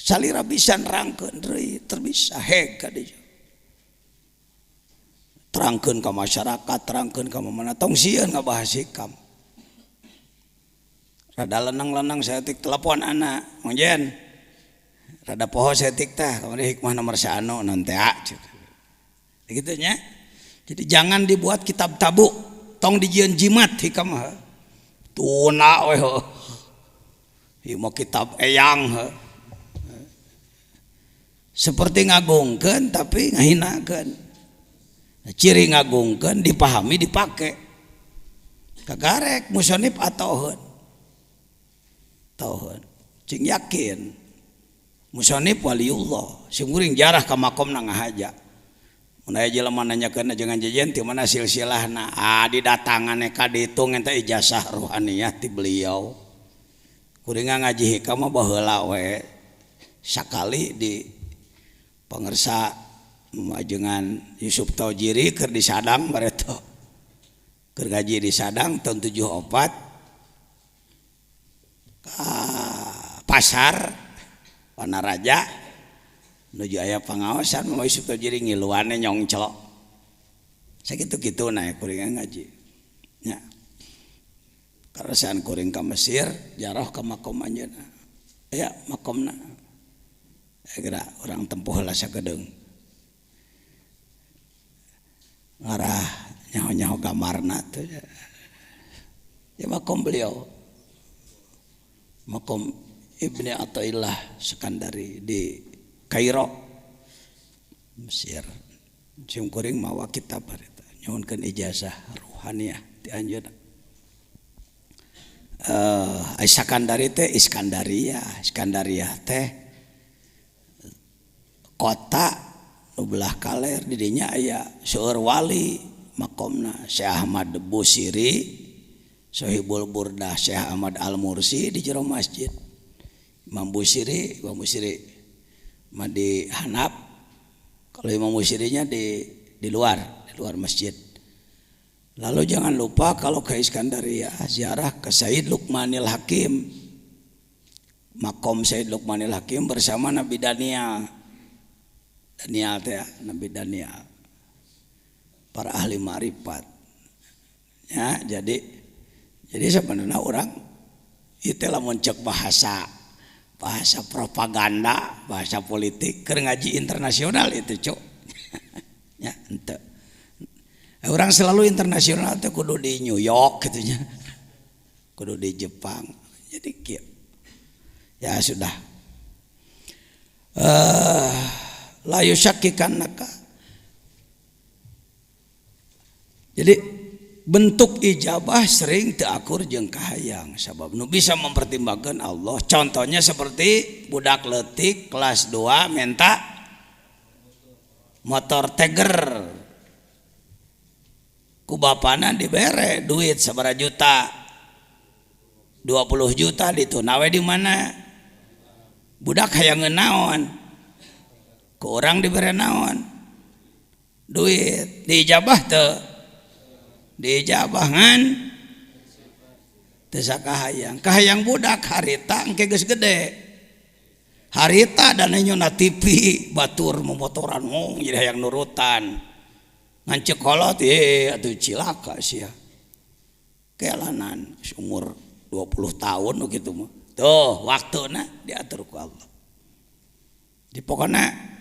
salira bisa nerangkeun deui terbisa heg ka dieu terangkeun ka masyarakat terangkeun ka mana tong sieun ngabahas hikam rada lenang-lenang saya tik telepon anak Mongjen rada poho saya tik teh kamari hikmah nomor 1 nanti gitu nya. Jadi jangan dibuat kitab tabu tong dijieun jimat hikam tuna we ieu mah kitab eyang seperti ngagungkeun tapi ngahinakeun ciri ngagungkeun dipahami dipake kagarek musonif atoheun tauheun cing yakin musonif waliullah sing kuring jarah ka makomna ngahaja mun aya jelema nanyakeun jangan jajan ti mana silsilahna didatangan ka ditu ngenta ijazah ruhaniyah ti beliau kuring ngaji hikam mah baheula we sakali di pangersa majengan Yusuf Taujiri keur di Sadang bareto keur ngaji di Sadang tahun 74 pasar Panaraja nuju aya pangaosan mah Yusuf Taujiri ngiluane nyongclo sakitu-kitu na kuring ngaji nya karasan kuring ka Mesir jarah ka makom anjeunna aya makomna geura urang tempuh heula sakedeung ngarah nyaho-nyaho gamarna teh ya makom beliau makom Ibni Athaillah Sekandari di Kairo Mesir cium kuring mawa kitab harita nyuhunkeun ijazah ruhaniyah ti anjeunna Sekandari teh Iskandariyah teh kota nu belah kaler di dinya aya seueur wali makomna Syekh Ahmad Busiri Sohibul Burdah Syekh Ahmad Al-Mursi di jero masjid Imam Busiri mah di Hanaf kalau Imam Busirinya di luar masjid. Lalu jangan lupa kalau ke Iskandariyah ziarah ke Sayyid Luqmanil Hakim makom Sayyid Luqmanil Hakim bersama Nabi Daniel teh Nabi Daniel para ahli ma'rifat ya jadi sebenarnya orang itu lamun cek bahasa propaganda bahasa politik keur ngaji internasional itu cuk ya ente orang selalu internasional teh kudu di New York gitu nya kudu di Jepang jadi kieu ya sudah la yusyakkikanaka jadi bentuk ijabah sering teu akur jeung kahayang sabab nu bisa mempertimbangkan Allah contohnya seperti budak leutik kelas 2 minta motor Tiger ku bapana dibere duit sabaraha juta 20 juta ditunawe di mana budak hayang naon ku urang dibere naon duit diijabah teu dijabahan teu kahayang budak harita engke geus gede harita dan nyona TV batur memotoran jadi hayang nurutan ngan cekolot atuh cilaka sia kealanan umur 20 tahun gitu mah tuh waktuna diatur ku Allah di pokokna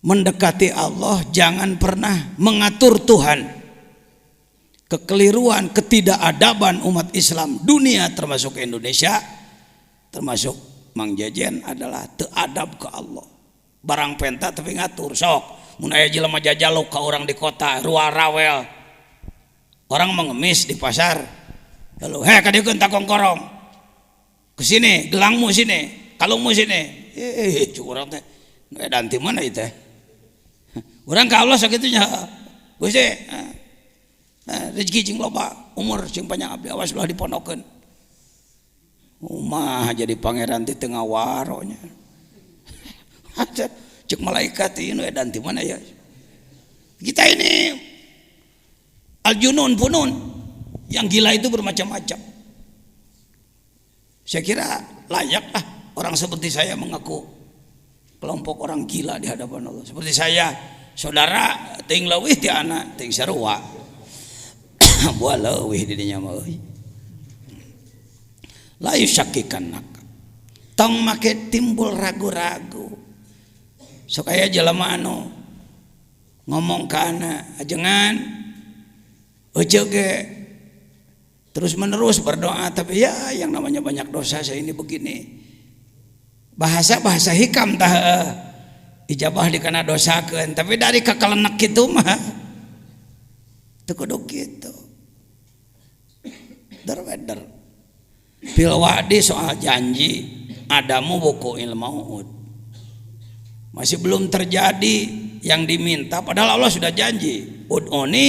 mendekati Allah jangan pernah mengatur Tuhan. Kekeliruan, ketidakadaban umat Islam dunia termasuk Indonesia termasuk Mang Jajen adalah teu adab ke Allah barang penta tapi ngatur sok mun aya jelema jajaluk ka orang di kota ruar rawel orang mengemis di pasar lalu ka dieu takong korong kesini gelangmu sini kalungmu sini cuk urang teh dan ti mana ieu teh urang ka Allah sakitunya Gusti rezeki cing loba umur cing panjang abdi awas ulah dipondokeun umah jadi pangeran di tengah waronya cek malaikat ini dan di mana ya kita ini al-junun funun yang gila itu bermacam-macam saya kira layak lah orang seperti saya mengaku kelompok orang gila di hadapan Allah. Seperti saya, saudara ting leuwih ti anak ting sarua. Buah leuwih di dinya mah euy. La yusakkikannak. Tong make timbul ragu-ragu. Sok aya jelema anu ngomong ka anak, ajengan euceuk ge terus menerus berdoa, tapi ya yang namanya banyak dosa saya ini begini. Bahasa hikam tah ijabah dikana dosakeun, tapi dari kakalenek kitu mah teu kudu kitu. Darweder fil wa'di soal janji adamu buku ilmu masih belum terjadi yang diminta, padahal Allah sudah janji ud'uni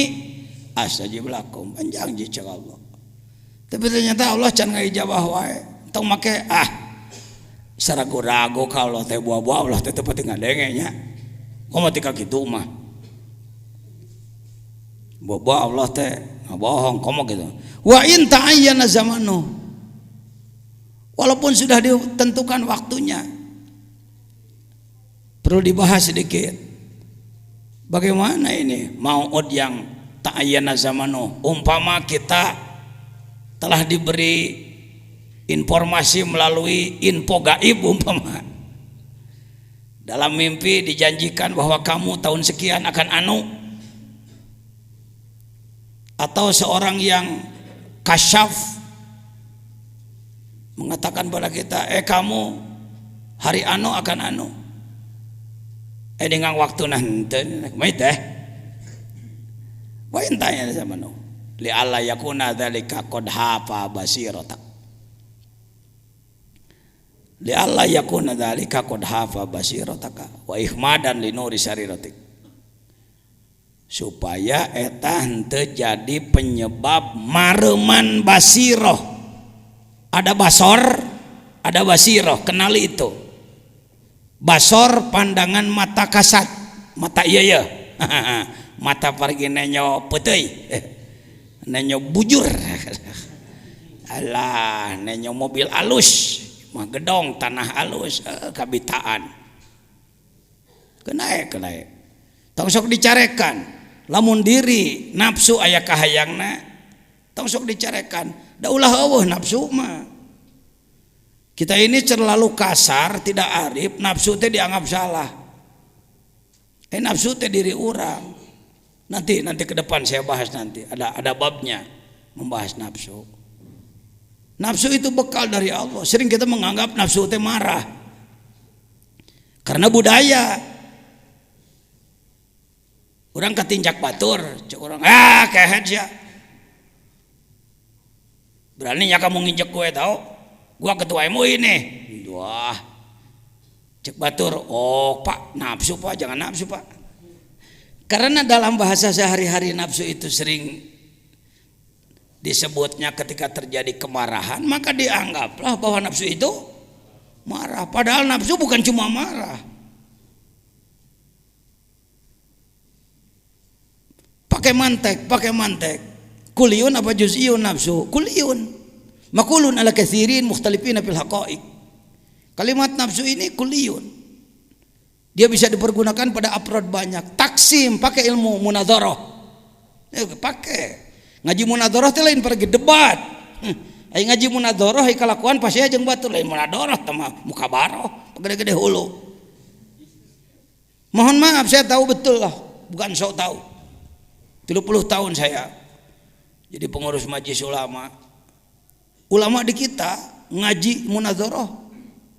astajib lakum, janji cek Allah. Tapi ternyata Allah can ngaijabah wae, tong make saragu-ragu kalau teh buah-buah Allah teh teu pati ngadenge nya. Komo tika kitu mah. Buah-buah Allah teh ngabohong komo gitu. Wa in ta'ayyana zamanu. Walaupun sudah ditentukan waktunya. Perlu dibahas sedikit. Bagaimana ini mau'ud yang ta'ayyana zamanu? Umpama kita telah diberi informasi melalui info gaib umpama. Dalam mimpi dijanjikan bahwa kamu tahun sekian akan anu. Atau seorang yang kasyaf mengatakan pada kita, kamu hari anu akan anu. Dengan waktu nanti, mait wa intanya zamanu. Li alla yakuna dzalika qad hafa basiratak. Li alla yakuna dzalika qad hafa basirataka wa ihmadan li nuri sariratik. Supaya eta henteu jadi penyebab mareman basiroh. Ada basor, ada basiroh, kenali itu. Basor pandangan mata kasat, mata iya mata pergi nenyo putih, nenyo bujur, alah nenyo mobil alus, mah gedong tanah alus, kabitaan, kenai, tong sok dicarekan, lamun diri nafsu aya kahayangna, tong sok dicarekan, da ulah eueuh nafsu mah. Kita ini terlalu kasar, tidak arif, nafsu teh dianggap salah. Nafsu teh diri orang. Nanti ke depan saya bahas nanti. Ada babnya membahas nafsu. Nafsu itu bekal dari Allah. Sering kita menganggap nafsu teh marah. Karena budaya. Orang ketinjak batur, cek orang, kehet ya. Beraninya kamu nginjek gue tahu? Gua ketua MUI nih. Wah. Cek batur, Pak, nafsu Pak, jangan nafsu Pak. Karena dalam bahasa sehari-hari nafsu itu sering disebutnya ketika terjadi kemarahan, maka dianggaplah bahwa nafsu itu marah. Padahal nafsu bukan cuma marah. Pakai mantek. Kuliun apa juz'iyun nafsu? Kuliun. Makulun ala katsirin mukhtalifina fil haqa'iq. Kalimat nafsu ini kuliun. Dia bisa dipergunakan pada afrod banyak. Taksim pakai ilmu munadharah. Pakai. Ngaji munadharah teh lain pergi debat. Ai ngaji munadharah ai kalakuan pasti jeung batur lain munadharah teh mah mukabarah, gede-gede hulu. Mohon maaf saya tahu betul lah, bukan sok tahu. 30 tahun saya jadi pengurus majelis ulama. Ulama di kita ngaji munadharah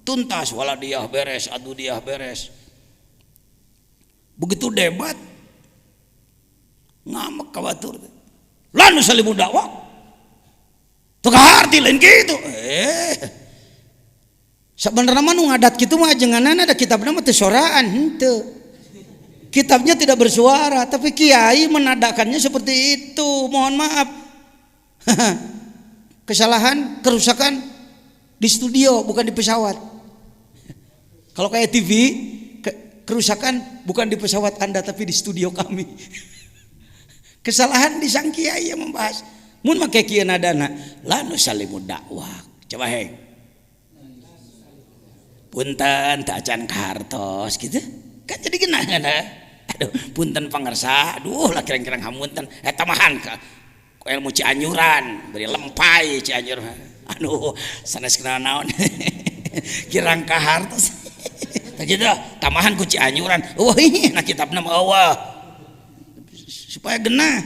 tuntas, waladiyah beres, adudiyah beres. Begitu debat ngamek ka batur. Lan salimu dakwah. Teu kaharti lain kitu. Sabenerna mah nu ngadat kitu mah ajenganana ada kitabna mah teu soraan henteu. Kitabnya tidak bersuara, tapi kiai menadakannya seperti itu. Mohon maaf. Kesalahan, kerusakan di studio bukan di pesawat. Kalau kayak TV, kerusakan bukan di pesawat Anda tapi di studio kami. Kesalahan di sang kiai yang membahas. Mun make kieu nadana, la nusallimu dakwah. Coba heng. punten teu acan kahartos gitu kan jadi genah aduh punten pangersa aduh lah kirang-kirang hamunten eta mahan ka ilmu Cianjuran beri lempai Cianjur aduh sanes kenal naon kirang kahartos gitu tamahan ku Cianjuran wah ini nah kitabna mah eueuh supaya genah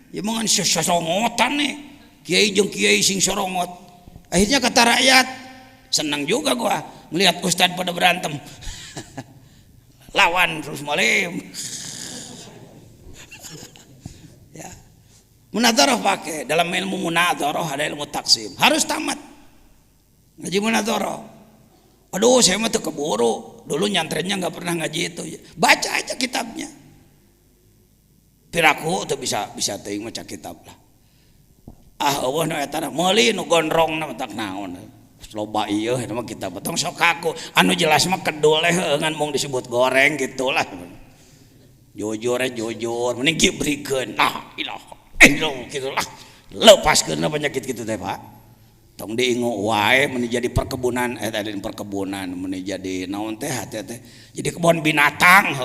ya mangan sorongotan nih kiai jeung kiai sing sorongot akhirnya kata rakyat senang juga gua melihat ustad pada berantem lawan terus malim ya munadharah pakai dalam ilmu munadharah ada ilmu taksim harus tamat ngaji munadharah aduh saya mah tuh keburu dulu nyantrennya nggak pernah ngaji itu baca aja kitabnya piraku tuh bisa teuing maca kitab lah eueuh nu eta meuli nu gondrong na tak naon loba ieu eta mah kitab tong sok aku anu jelas mah kedul ngan mung disebut goreng gitulah jujur mending gibrikeun nah ilaha illallah gitulah lepaskeun penyakit kitu teh Pak tong diingu wae mun jadi perkebunan perkebunan mun jadi naon teh teh jadi kebun binatang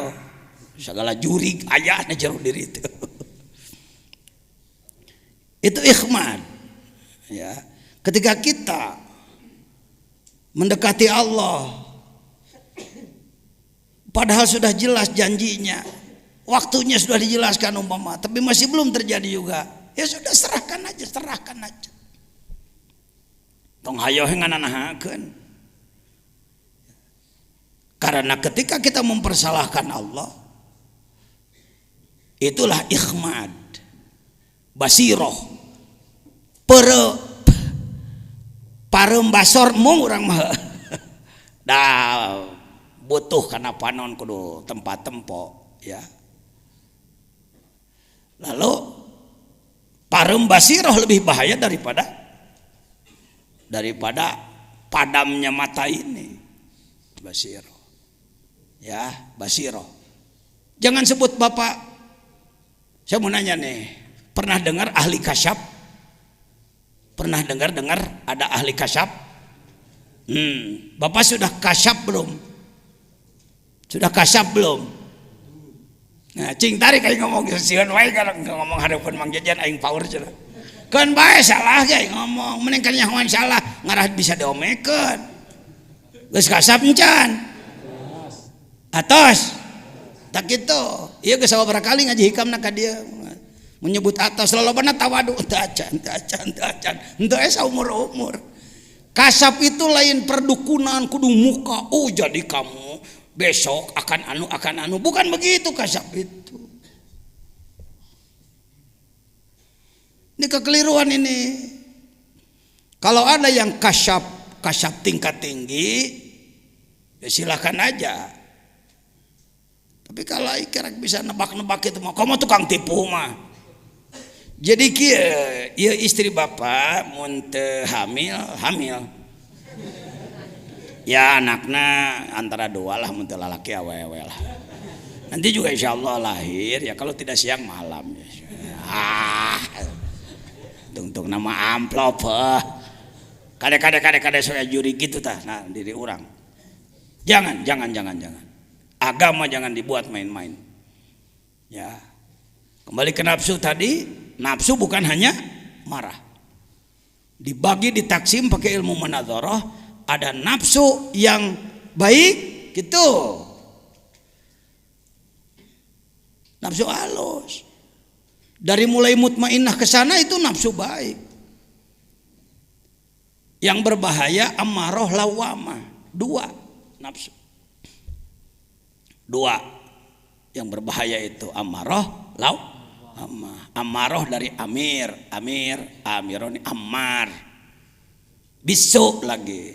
segala jurig aya na jero diri itu ikhmad ya ketika kita mendekati Allah padahal sudah jelas janjinya waktunya sudah dijelaskan umpama tapi masih belum terjadi juga ya sudah serahkan aja tong hayo ngananahakeun karena ketika kita mempersalahkan Allah itulah ikhmad basiroh parembasor mung urang mah dah butuh kana panon kudu tempat tempo ya lalu parembasiroh lebih bahaya daripada padamnya mata ini basiroh ya basiroh jangan sebut bapak saya mau nanya nih pernah dengar ahli kasyaf pernah dengar ada ahli kasyaf Bapak sudah kasyaf belum nah cing tarik aing ngomong sieun wae kalau ngomong hadapan Mang Jajan aing power cenah kan bae salah ge ngomong mending kan nyahoan salah ngarah bisa diomekeun geus kasyaf encan atos tak kitu ieu geus sabaraha kali ngaji hikamna ka dieu menyebut atas lolobana tawadu teu acan henteu saumur-umur kasap itu lain perdukunan kudu muka jadi kamu besok akan anu bukan begitu kasap itu ini kekeliruan ini kalau ada yang kasap tingkat tinggi ya silakan aja tapi kalau kira bisa nebak-nebak itu mah kamu tukang tipu mah jadi kieu istri bapak mun teu hamil ya anakna antara dua lah mun teu lalaki awewe lah nanti juga insyaallah lahir ya kalau tidak siang malam tung nama amplop kade saya juri gitu tah nah diri orang jangan agama jangan dibuat main-main ya kembali ke nafsu tadi nafsu bukan hanya marah dibagi ditaksim pakai ilmu munadharah ada nafsu yang baik gitu nafsu halus dari mulai mutmainnah ke sana itu nafsu baik yang berbahaya ammarah lawamah dua nafsu dua yang berbahaya itu ammarah Ammaroh dari amironi ammar bisu lagi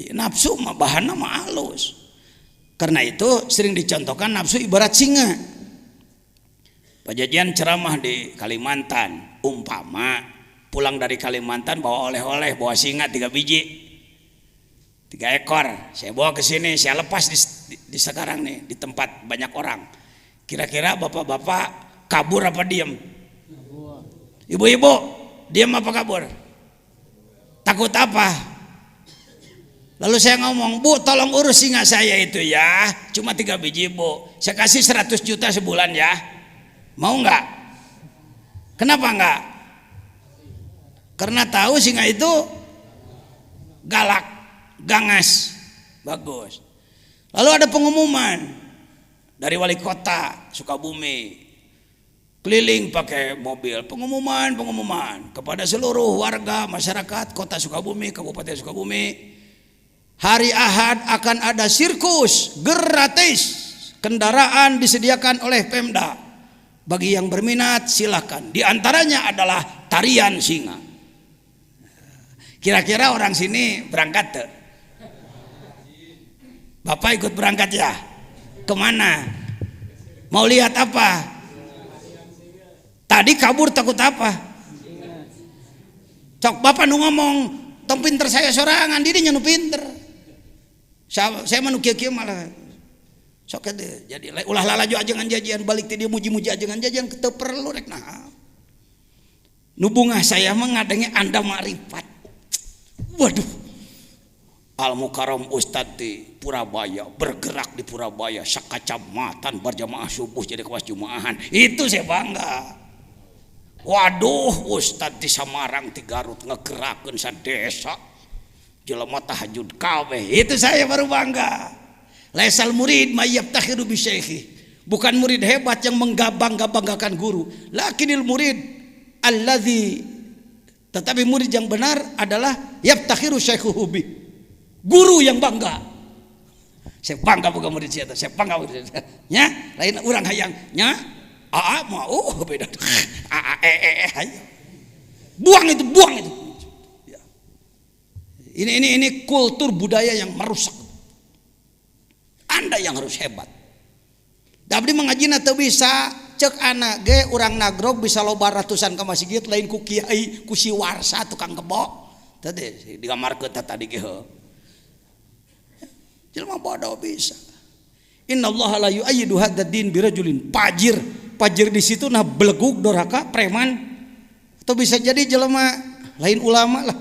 nafsu mah bahanna mah halus karena itu sering dicontohkan nafsu ibarat singa Pak Jajan ceramah di Kalimantan umpama pulang dari Kalimantan bawa oleh-oleh bawa singa 3 biji 3 ekor saya bawa ke sini saya lepas di sekarang nih di tempat banyak orang kira-kira bapak-bapak kabur apa diam? Ibu-ibu diam apa kabur? Takut apa? Lalu saya ngomong, Bu tolong urus singa saya itu ya, cuma 3 biji Bu, saya kasih 100 juta sebulan ya, mau nggak? Kenapa nggak? Karena tahu singa itu galak, gangas, bagus. Lalu ada pengumuman dari wali kota Sukabumi, keliling pakai mobil, pengumuman kepada seluruh warga masyarakat kota Sukabumi, Kabupaten Sukabumi. Hari Ahad akan ada sirkus gratis, kendaraan disediakan oleh Pemda. Bagi yang berminat silakan. Di antaranya adalah tarian singa. Kira-kira orang sini berangkat tuh? Bapak ikut berangkat ya? Kemana? Mau lihat apa? Tadi kabur takut apa? Cok bapak nu ngomong, tong pinter saya sorangan, dirinya nu pinter. Saya manu kieu malah sok teh jadi ulah lalaju ajengan jajian balik teh dia muji-muji ajengan jajian teu perlu rek naha. Nu bungah saya mah ngadenge Anda makrifat. Waduh. Al Mukarram Ustad di Purabaya, bergerak di Purabaya sakacamatan berjamaah subuh jadi kewas jumaahan. Itu saya bangga. Waduh, Ustad di Samarang di Garut ngegerakeun sadesa. Jelema tahajud kabeh, itu saya baru bangga. Laisal murid mayyabtakhiru bi syaikhi. Bukan murid hebat yang menggabang-gabanggakan guru, lakinil murid allazi, tetapi murid yang benar adalah yabtakhiru syaikhuhu bi. Guru yang bangga. Saya bangga boga murid saya, saya bangga murid saya. Nya, lain urang hayang nya, aa mau beda. Buang itu. Ini kultur budaya yang merusak. Anda yang harus hebat. Dabdi mengajina teu bisa cek anak ge urang nagrog bisa loba ratusan ka masjid lain ku kiai ku si warsa tukang kebo. Tadi digamarkeun tadi ge heuh. Jelema bodoh bisa. Innallaha la yu'ayyidu hadzal din birajulin fajir. Fajir di situ nah beleguk doraka preman. Atau bisa jadi jelema lain ulama lah.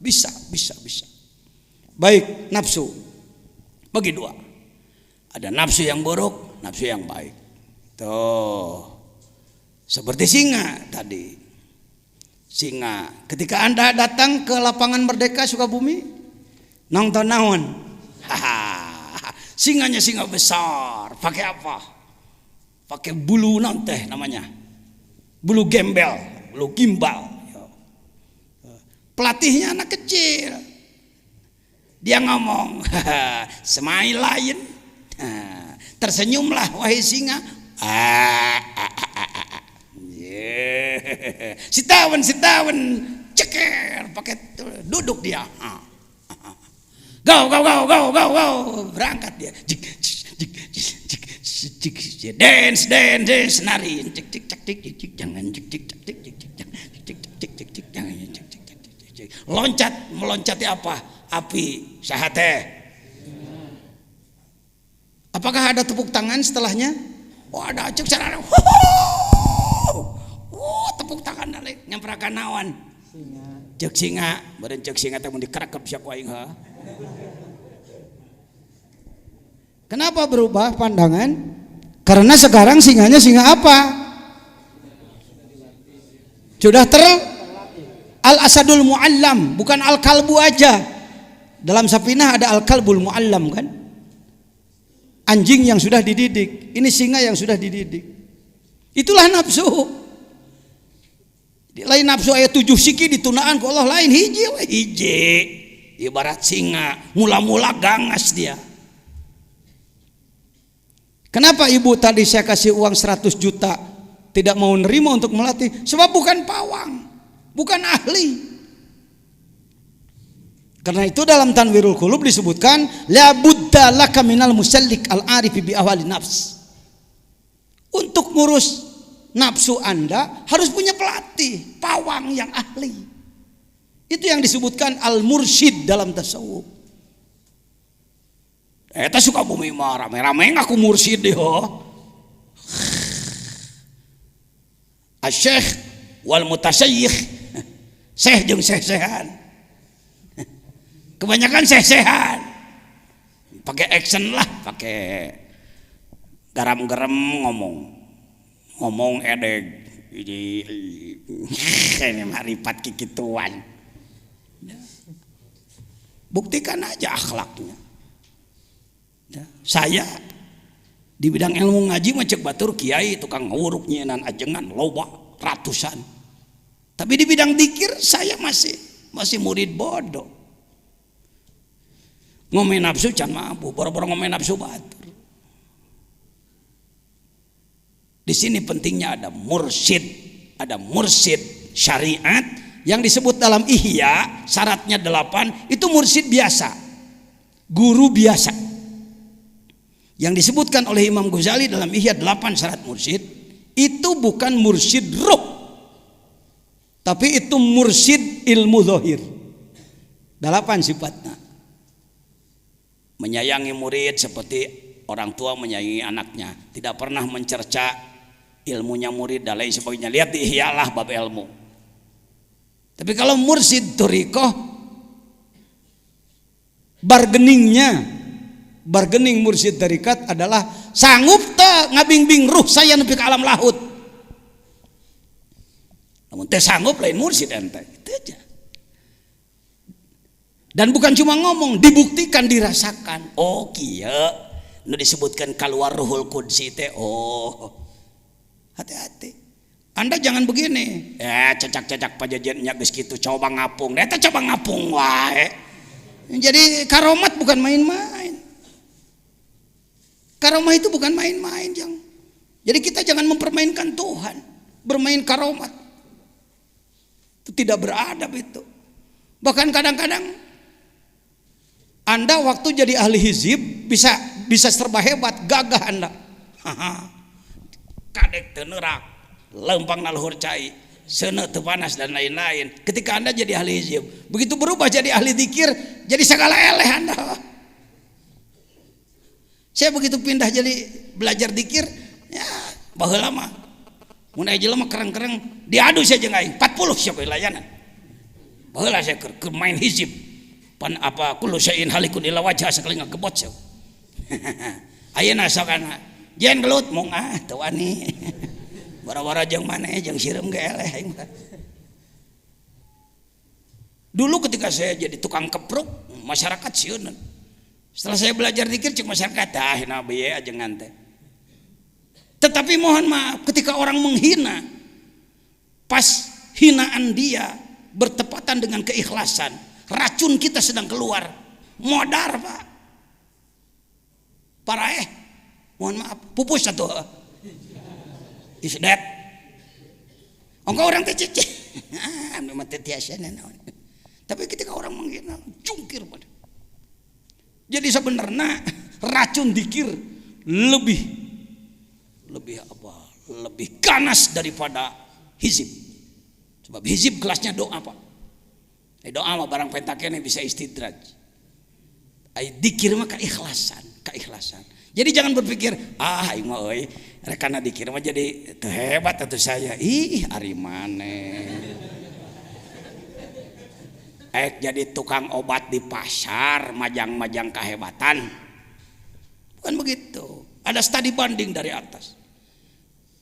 Bisa. Baik, nafsu bagi dua. Ada nafsu yang buruk, nafsu yang baik. Tuh, seperti singa tadi. Singa, ketika Anda datang ke lapangan Merdeka Sukabumi, nonton naon? Singanya singa besar. Pakai apa? Pakai bulu naon teh namanya? Bulu gembel, bulu gimbal. Pelatihnya anak kecil. Dia ngomong, smile lain. Tersenyumlah wahai singa. Sitawan ceker pakai duduk dia. Go berangkat dia. Dance nari. Jangan meloncati apa? Api syahate. Apakah ada tepuk tangan setelahnya? Oh ada, cek cara. Tepuk tangan nalik nyamperakan nawan. Cek singa, badan cek singa teh mun dikerekep sia ku aing. Kenapa berubah pandangan? Karena sekarang singanya singa apa? Sudah Al-asadul mu'allam, bukan al-kalbu aja. Dalam Safinah ada al-kalbul mu'allam kan? Anjing yang sudah dididik. Ini singa yang sudah dididik. Itulah nafsu. Lain nafsu ayat 7 siki ditunaan ku Allah, lain hiji. Ibarat singa, mula-mula gangas dia. Kenapa ibu tadi saya kasih uang 100 juta tidak mau nerima untuk melatih? Sebab bukan pawang. Bukan ahli. Karena itu dalam Tanwirul Qulub disebutkan la budda laka minal musallik al-arif bi ahwali nafs. Untuk ngurus nafsu Anda harus punya pelatih, pawang yang ahli. Itu yang disebutkan al-mursyid dalam tasawuf. Eta Sukabumi mah rame-rame ngaku mursyid deh. Asy-syekh wal mutasyayikh. Syekh jeung syekh-syekhan. Kebanyakan sesehan. Pakai action lah, pakai garam-garam ngomong edeg. Ini maripat kikituan. Buktikan aja akhlaknya. Saya di bidang ilmu ngaji mah cek batur kiai tukang nguruk nyenan ajengan loba ratusan. Tapi di bidang dikir saya masih murid bodoh. Ngomongin nafsu can mampu, boro-boro ngomongin nafsu batur. Di sini pentingnya ada mursyid syariat yang disebut dalam Ihya, syaratnya 8, itu mursyid biasa, guru biasa. Yang disebutkan oleh Imam Ghazali dalam Ihya 8 syarat mursyid, itu bukan mursyid ruh, tapi itu mursyid ilmu zahir. 8 sifatnya. Menyayangi murid seperti orang tua menyayangi anaknya, tidak pernah mencerca ilmunya murid dan lain sebagainya. Lihat di Ihya lah bab ilmu. Tapi kalau mursyid thariqah, bargaining mursyid tarikat adalah sanggup teu ngabingbing ruh saya nepi ka alam lahut. Namun teh sanggup lain mursyid ente. Itu aja. Dan bukan cuma ngomong, dibuktikan, dirasakan. Oh kieu nu disebutkan keluar ruhul qudsi teh. Oh, hati-hati. Anda jangan begini. Cecak-cecak pajajannya geus kitu coba ngapung. Eta coba ngapung wae. Jadi karomat bukan main-main. Karomah itu bukan main-main, Jang. Jadi kita jangan mempermainkan Tuhan, bermain karomat. Itu tidak beradab itu. Bahkan kadang-kadang Anda waktu jadi ahli hizib bisa serba hebat, gagah Anda. Kadek teu neurak, lempang naluhur cai, seuneu teu panas dan lain-lain. Ketika Anda jadi ahli hizib, begitu berubah jadi ahli zikir, jadi segala eleh Anda. Saya begitu pindah jadi belajar zikir, ya baheula mah mun aya jelema kereng-kereng diadu saya jeung aing 40 siapa layanan. Baheula saya keur main hizib. Pan apa kullu syai'in halikun illa wajha sakali ngagebot saya. Ayeuna sokana jen gelut mung teu wani. Bara-bara jeung maneh jeung sireum ge eleh aing. Dulu ketika saya jadi tukang kepruk, masyarakat sieun. Setelah saya belajar zikir cek masyarakat nabi ya ajengan teh. Tetapi mohon maaf ketika orang menghina, pas hinaan dia bertepatan dengan keikhlasan, racun kita sedang keluar, modar Pak. Parah mohon maaf, pupus satu. Is that? Engkau orang teh cece. Memang teh tiasa naon. Tapi ketika orang menghina, jungkir pada. Jadi sebenarnya racun zikir lebih ganas daripada hizib. Sebab hizib kelasnya doa Pak. Doa mah barang pentakene bisa istidraj. Zikir mah keikhlasan. Jadi jangan berpikir aing mah euy rekana zikir mah jadi teu hebat atuh saya. Ih ari maneh. Jadi tukang obat di pasar, majang-majang kehebatan. Bukan begitu. Ada studi banding dari atas.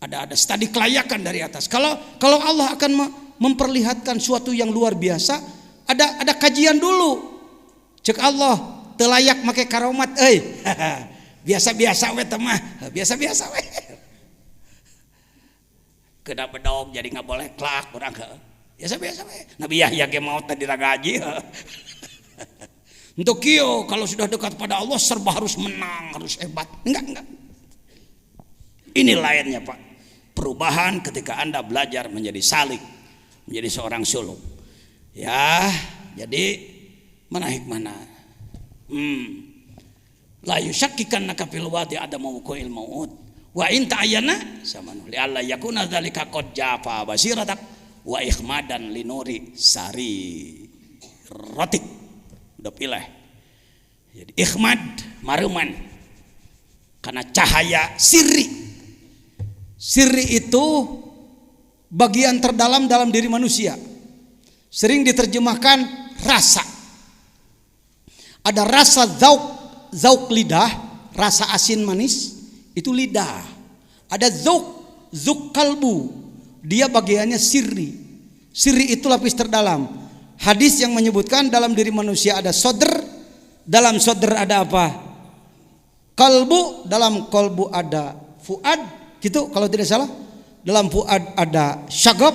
Ada studi kelayakan dari atas. Kalau Allah akan memperlihatkan suatu yang luar biasa, ada kajian dulu. Cek Allah, teu layak make karomat euy. Biasa-biasa we teh mah, biasa-biasa we. Kena bedog jadi enggak boleh klak urang biasa-biasa we. Nabi Yahya ge maot tadi ragaji. Untuk kieu kalau sudah dekat pada Allah serba harus menang, harus hebat. Enggak. Ini lainnya Pak. Perubahan ketika Anda belajar menjadi salik, menjadi seorang suluk. Ya, jadi mana hikmahna? La yusyakkikanaka fil wadi adamu wuqu'il maut. Wa in ta'ayyana samanu li alla yakuna dzalika qad jafa basiratak wa ikhmadan linuri sari rotik. Udah pilih. Jadi ikhmad maruman karena cahaya sirri. Sirri itu bagian terdalam dalam diri manusia. Sering diterjemahkan rasa. Ada rasa zauk lidah, rasa asin manis, itu lidah. Ada zauk kalbu, dia bagiannya sirri. Sirri itu lapis terdalam. Hadis yang menyebutkan dalam diri manusia ada sodr, dalam sodr ada apa? Kalbu, dalam kalbu ada fuad, gitu kalau tidak salah. Dalam fuad ada syagab,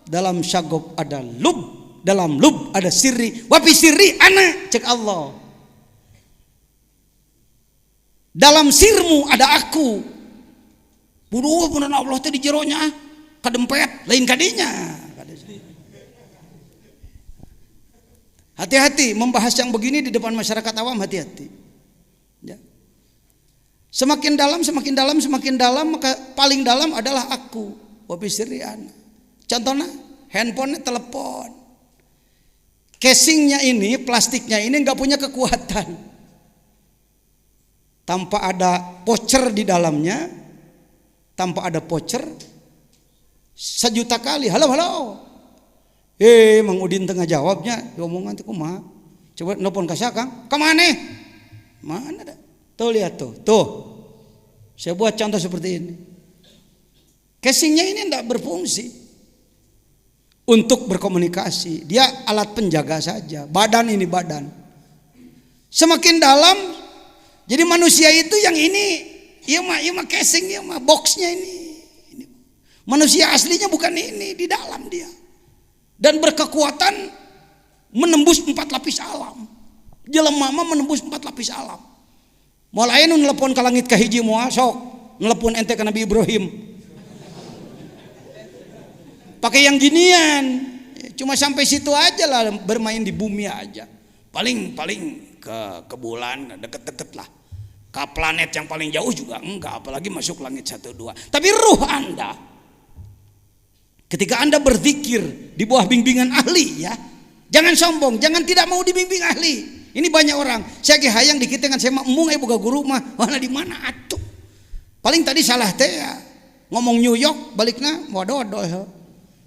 dalam syagab ada lub, dalam lub ada sirri. Wapi sirri ana, cek Allah. Dalam sirmu ada aku. Buduh punan Allah teh di jeronya kadempet lain kadinya. Hati-hati membahas yang begini di depan masyarakat awam, hati-hati. Ya. Semakin dalam, maka paling dalam adalah aku. Wabi sirri ana. Contohnya handphone, telepon. Casingnya ini, plastiknya ini nggak punya kekuatan. Tanpa ada voucher di dalamnya, tanpa ada voucher, 1.000.000 kali halo. Mang Udin tengah jawabnya, omongan teh kumaha? Coba nelpon ka Kang. Ka maneh? Mana dah? Tuh lihat tuh. Saya buat contoh seperti ini. Casingnya ini tidak berfungsi untuk berkomunikasi. Dia alat penjaga saja. Badan. Semakin dalam, jadi manusia itu yang ini, iya mah casing, iya mah boxnya ini. Manusia aslinya bukan ini, di dalam dia. Dan berkekuatan menembus 4 lapis alam. Jelema mah menembus 4 lapis alam. Mulai nu nelpon ka langit ka hiji moal sok nelpon ente ka Nabi Ibrahim. Pakai yang ginian. Cuma sampai situ aja lah, bermain di bumi aja. Paling ke bulan deket-deket lah. Ke planet yang paling jauh juga enggak, apalagi masuk langit 1, 2. Tapi ruh Anda, ketika Anda berzikir di bawah bimbingan ahli, ya, jangan sombong, jangan tidak mau dibimbing ahli. Ini banyak orang, saya ge hayang dikit dengan saya embung boga guru mah, mana di mana atuh. Paling tadi salah teh ya, ngomong New York baliknya wadoh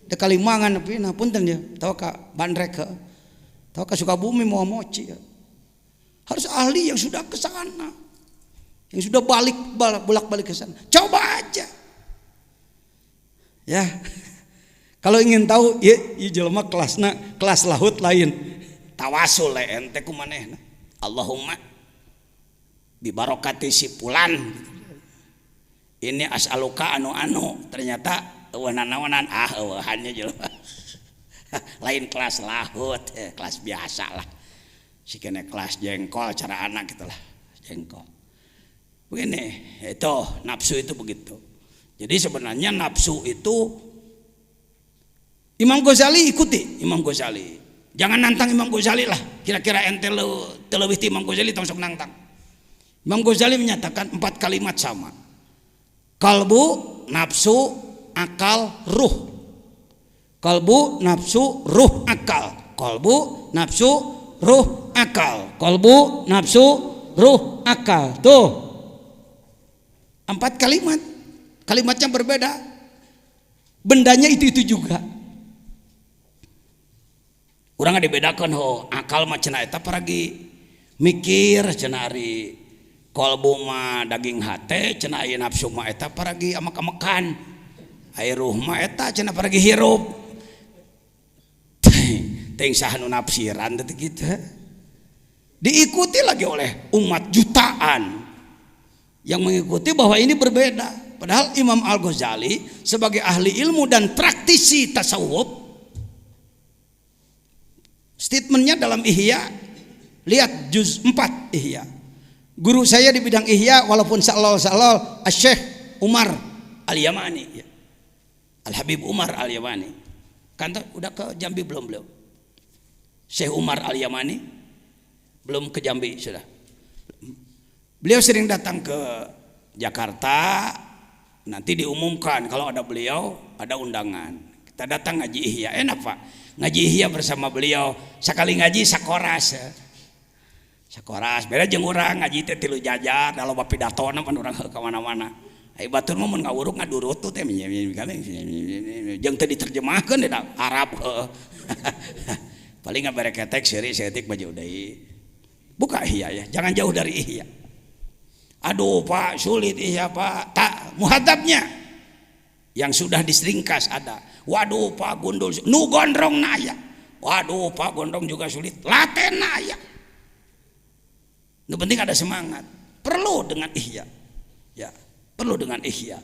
de Kalimangan tapi nah punten ya, tahu ka Bandrek ke, tahu ka Sukabumi mau moci ya. Harus ahli yang sudah ke sana, yang sudah bolak-balik ke sana. Coba aja, ya. Kalau ingin tahu, ya jelema kelas lahut lain. Tawasul ente kumanehna. Allahumma bi barokati si fulan. Ini as'aluka anu ternyata eueuh-naonan eueuhannya jelema. Lain kelas lahut, kelas biasa lah. Sikene kelas jengkol cara anak gitu lah, jengkol. Begini, itu nafsu itu begitu. Jadi sebenarnya nafsu itu Imam Ghazali ikuti Imam Ghazali. Jangan nantang Imam Ghazali lah. Kira-kira ente lebih ti Imam Ghazali langsung nantang. Imam Ghazali menyatakan 4 kalimat sama. Kalbu, nafsu, akal, ruh. Kalbu, nafsu, ruh, akal. Kalbu, nafsu, ruh, akal. Kalbu, nafsu, ruh, akal. Tuh. 4 kalimat. Kalimatnya berbeda. Bendanya itu juga. Urang dibedakan akal mah cenah eta paragi mikir cenah ari kalbu mah daging hate cenah aya nafsu mah eta paragi amak-amakan aya ruh mah eta cenah paragi hirup teuing saha nu nafsiran teh kitu diikuti lagi oleh umat jutaan yang mengikuti bahwa ini berbeda. Padahal Imam Al-Ghazali sebagai ahli ilmu dan praktisi tasawuf, statementnya dalam Ihya, lihat juz 4 Ihya. Guru saya di bidang Ihya walaupun salal Syekh Umar Al-Yamani ya. Al-Habib Umar Al-Yamani. Kantor udah ke Jambi belum? Syekh Umar Al-Yamani belum ke Jambi sudah. Beliau sering datang ke Jakarta, nanti diumumkan kalau ada beliau ada undangan. Kita datang ngaji Ihya, enak Pak. Ngaji Ihya bersama beliau, sekali ngaji sakoras beda jeung urang ngaji teh 3 jajar da loba pidatona pan urang ka mana-mana. Ai batur mah mun ngawuruk ngadurut tuh teh jeung teh diterjemahkeun da Arab. Paling ngabere ketek seutik baju deui. Buka ihya ya, jangan jauh dari ihya. Aduh Pak, sulit ihya Pak. Tak, muhadzabnya yang sudah diseringkas ada. Waduh Pak gundul, nu gondrong naya. Waduh Pak gondrong juga sulit. Laten naya. Yang penting ada semangat. Perlu dengan ihya. Ya, perlu dengan ihya.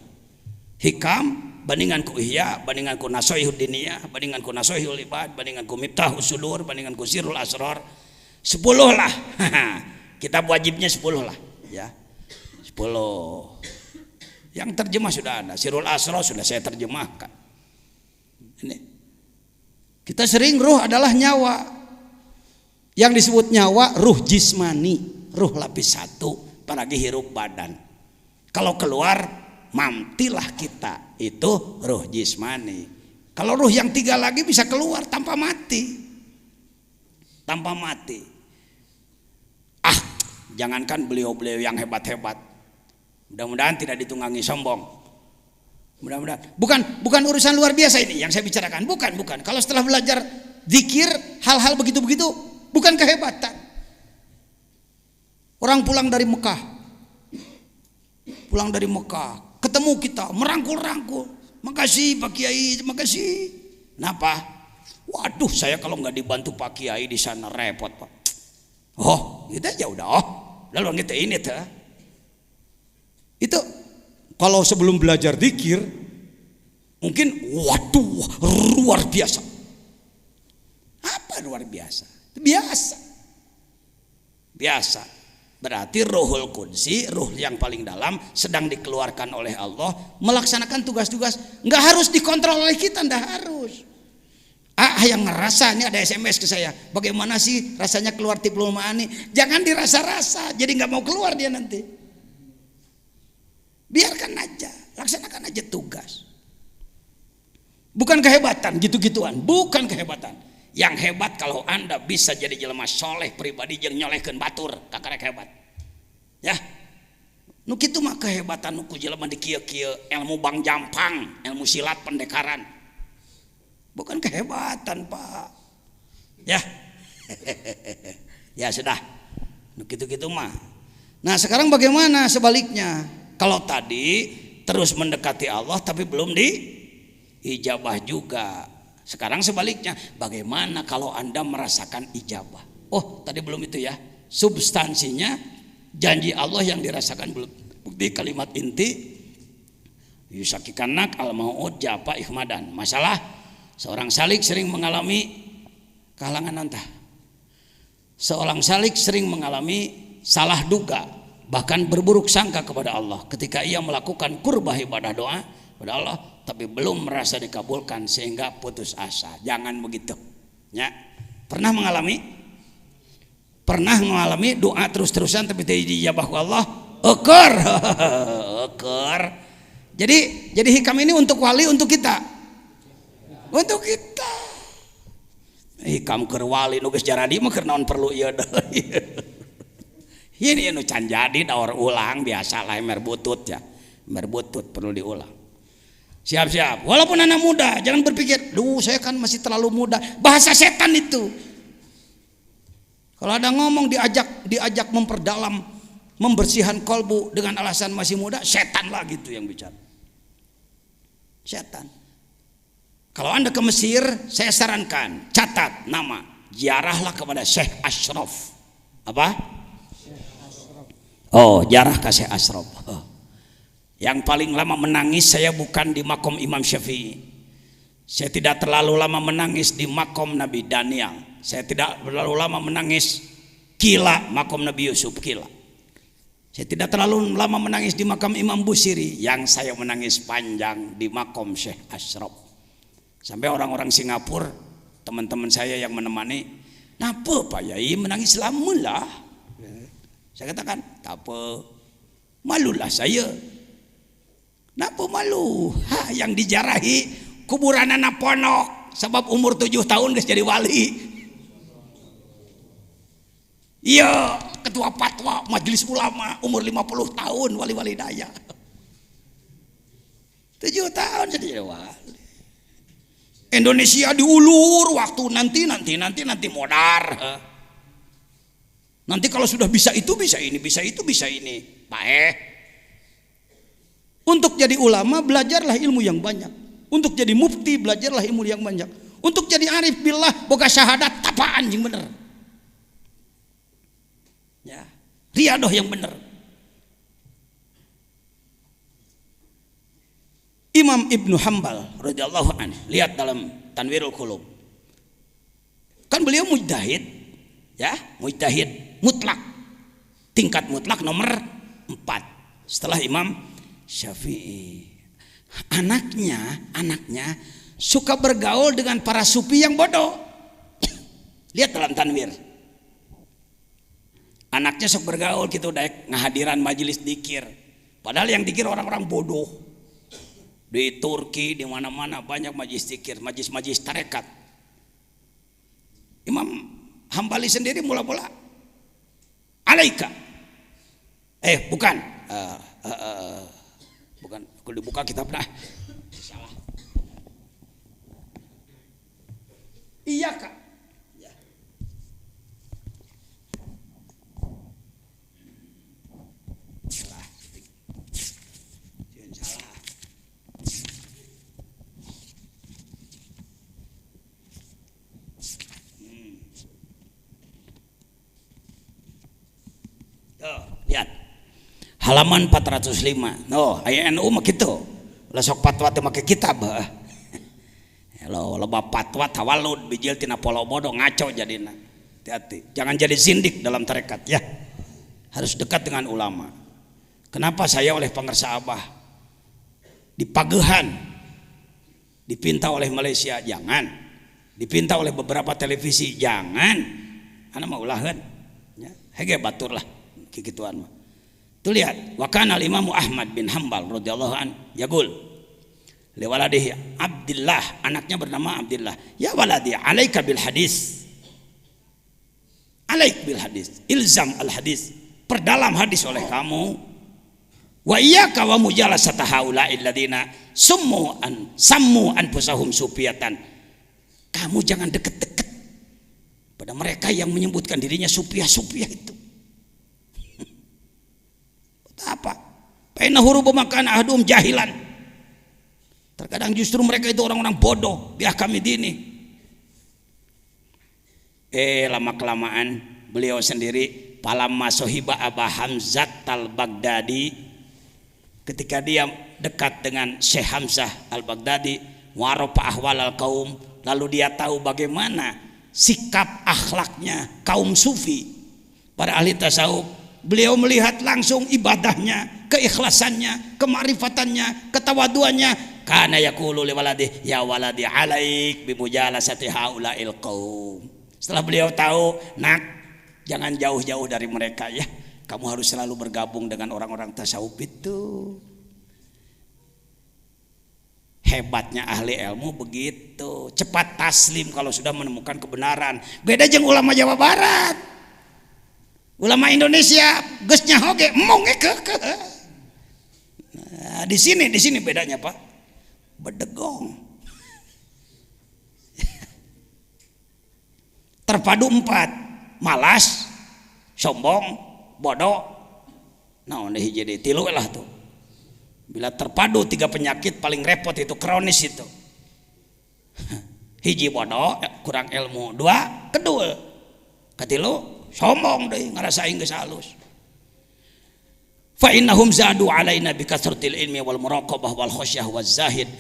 Hikam bandingan ku ihya, bandingan ku nasoihud diniyah, bandingan ku nasoihul ibad, bandingan ku miftahus sudur, bandingan ku sirul asrar. 10 lah. Kitab wajibnya 10 lah, ya. 10. Yang terjemah sudah ada. Sirul asrar sudah saya terjemahkan. Ini. Kita sering ruh adalah nyawa. Yang disebut nyawa ruh jismani, ruh lapis 1, apalagi hirup badan. Kalau keluar mamtilah kita, itu ruh jismani. Kalau ruh yang 3 lagi bisa keluar tanpa mati. Tanpa mati. Jangankan beliau-beliau yang hebat-hebat. Mudah-mudahan tidak ditunggangi sombong. Mudah-mudahan. Bukan urusan luar biasa ini yang saya bicarakan. Bukan. Kalau setelah belajar zikir, hal-hal begitu-begitu, bukan kehebatan. Orang pulang dari Mekah. Ketemu kita, merangkul-rangkul. Makasih Pak Kiai, makasih. Kenapa? Waduh, saya kalau nggak dibantu Pak Kiai di sana repot Pak. Oh, gitu aja udah. Lalu kita ini tuh. Itu kalau sebelum belajar zikir mungkin waduh luar biasa. Apa luar biasa? Biasa. Berarti Ruhul Qudsi, ruh yang paling dalam sedang dikeluarkan oleh Allah melaksanakan tugas-tugas. Nggak harus dikontrol oleh kita, nggak harus. Yang ngerasa, ini ada SMS ke saya, bagaimana sih rasanya keluar tiplul ma'ani? Jangan dirasa-rasa, jadi nggak mau keluar dia nanti. Biarkan aja, laksanakan aja tugas. Bukan kehebatan, gitu-gituan, bukan kehebatan. Yang hebat kalau Anda bisa jadi jelema soleh pribadi yang nyolehkeun batur, kakarek hebat. Ya. Nu kitu mah kehebatan nu ku jelema di kieu-kieu, ilmu bang jampang, ilmu silat pendekaran. Bukan kehebatan Pak. Ya. Ya sudah. Gitu-gitu mah. Nah sekarang bagaimana sebaliknya? Kalau tadi terus mendekati Allah tapi belum diijabah juga. Sekarang sebaliknya. Bagaimana kalau Anda merasakan ijabah? Oh tadi belum itu ya. Substansinya janji Allah yang dirasakan belum. Bukti kalimat inti. Yusakikanak al-mau'ud japa ihmadan. Masalah seorang salik sering mengalami kehalangan antah. Seorang salik sering mengalami salah duga, bahkan berburuk sangka kepada Allah ketika ia melakukan qurbah ibadah doa kepada Allah, tapi belum merasa dikabulkan sehingga putus asa. Jangan begitu. Ya. Pernah mengalami doa terus-terusan tapi tidak dijabah Allah? Ekor. Jadi hikam ini untuk wali, untuk kita. Untuk kita hikam keur wali nu geus jaradi mah keur naon perlu ieu deui. Ini anu can jadi daur ulang biasa lah emer butut ya. Emer butut perlu diulang. Siap-siap. Walaupun anak muda jangan berpikir, "Duh, saya kan masih terlalu muda." Bahasa setan itu. Kalau ada ngomong diajak memperdalam, membersihkan kolbu dengan alasan masih muda, setan lah gitu yang bicara. Setan. Kalau Anda ke Mesir, saya sarankan catat nama, ziarahlah kepada Syekh Ashraf. Apa? Oh, ziarah ke Syekh Ashraf. Yang paling lama menangis saya bukan di makom Imam Syafi'i. Saya tidak terlalu lama menangis di makom Nabi Daniel. Saya tidak terlalu lama menangis Kila, makom Nabi Yusuf Kila. Saya tidak terlalu lama menangis di makam Imam Busiri. Yang saya menangis panjang di makom Syekh Ashraf. Sampai orang-orang Singapura, teman-teman saya yang menemani, "Napa Pak Yai menangis lama lah?" Saya katakan, "Tak apa, malulah saya." "Napa malu?" Yang dijarahi kuburan anak ponok, sebab umur 7 tahun geus jadi wali. Iya, ketua fatwa majelis ulama umur 50 tahun wali-wali daya. 7 tahun jadi wali. Indonesia diulur waktu nanti modar. Nanti kalau sudah bisa itu, bisa ini, bisa itu, bisa ini. Baik. Untuk jadi ulama belajarlah ilmu yang banyak. Untuk jadi mufti belajarlah ilmu yang banyak. Untuk jadi arif billah boga syahadat tapaan yang bener. Ya, riadoh yang bener. Imam Ibnu Hambal radhiyallahu anhu, lihat dalam Tanwirul Qulub. Kan beliau mujtahid, ya, mujtahid mutlak. Tingkat mutlak nomor 4 setelah Imam Syafi'i. Anaknya suka bergaul dengan para sufi yang bodoh. Lihat dalam Tanwir. Anaknya sok bergaul gitu, daek ngahadiran majelis dikir. Padahal yang dikir orang-orang bodoh. Di Turki, di mana-mana banyak majelis zikir, majelis tarekat. Imam Hambali sendiri mula-mula alaika. Bukan. Bukan, aku dibuka kitab dah. Salah. Iya, Kak. Ya. Salah. Salah. Lihat halaman 405. Aya NU mah kitu. Lah sok fatwa teh make kitab. Lo loba fatwa tawalud bijil tina polo bodoh ngaco jadina. Hati-hati. Jangan jadi zindik dalam tarekat ya. Harus dekat dengan ulama. Kenapa saya oleh pengersa Abah dipagehan, dipinta oleh Malaysia? Jangan. Dipinta oleh beberapa televisi? Jangan. Ana mah ulaheun. Ya, hege batur lah kikituan mah. Tuh lihat, wa kana al-Imam Ahmad bin Hambal radhiyallahu an yaqul li waladihi Abdullah, anaknya bernama Abdullah, ya waladi alaika bil hadis. Alaik bil hadis, ilzam al hadis, perdalam hadis oleh kamu. Wa iyyaka wa mujalasata haula'il ladina sammu anfusahum sufiatan. Kamu jangan deket-deket pada mereka yang menyebutkan dirinya sufiah itu. Apa? Paina huru pemakan ahdum jahilan. Terkadang justru mereka itu orang-orang bodoh. Biar kami dini. Lama kelamaan beliau sendiri palamma sohiba Aba Hamzah al-Baghdadi, ketika dia dekat dengan Syekh Hamzah al-Baghdadi, warofa ahwal al-kaum, lalu dia tahu bagaimana sikap akhlaknya kaum sufi, para ahli tasawuf. Beliau melihat langsung ibadahnya, keikhlasannya, kemarifatannya, ketawaduannya. Kana yaqulu li waladi ya waladi alaik bi mujalasati haula'il qaum. Setelah beliau tahu, nak, jangan jauh-jauh dari mereka ya. Kamu harus selalu bergabung dengan orang-orang tasawuf itu. Hebatnya ahli ilmu begitu, cepat taslim kalau sudah menemukan kebenaran. Beda jeung ulama Jawa Barat. Ulama Indonesia geusnya hoge mong ke. Nah, di sini bedanya Pak. Bedegong. Terpadu 4, malas, sombong, bodoh. Naon deui jadi tilu lah tuh. Bila terpadu 3 penyakit paling repot itu kronis itu. Hiji bodoh, kurang ilmu. 2, kedul. Katilu sombong deh, ngarasain geus halus. Fa innahum zadu alaina bi kasratil ilmi wal muraqabah wal khasyah waz zahid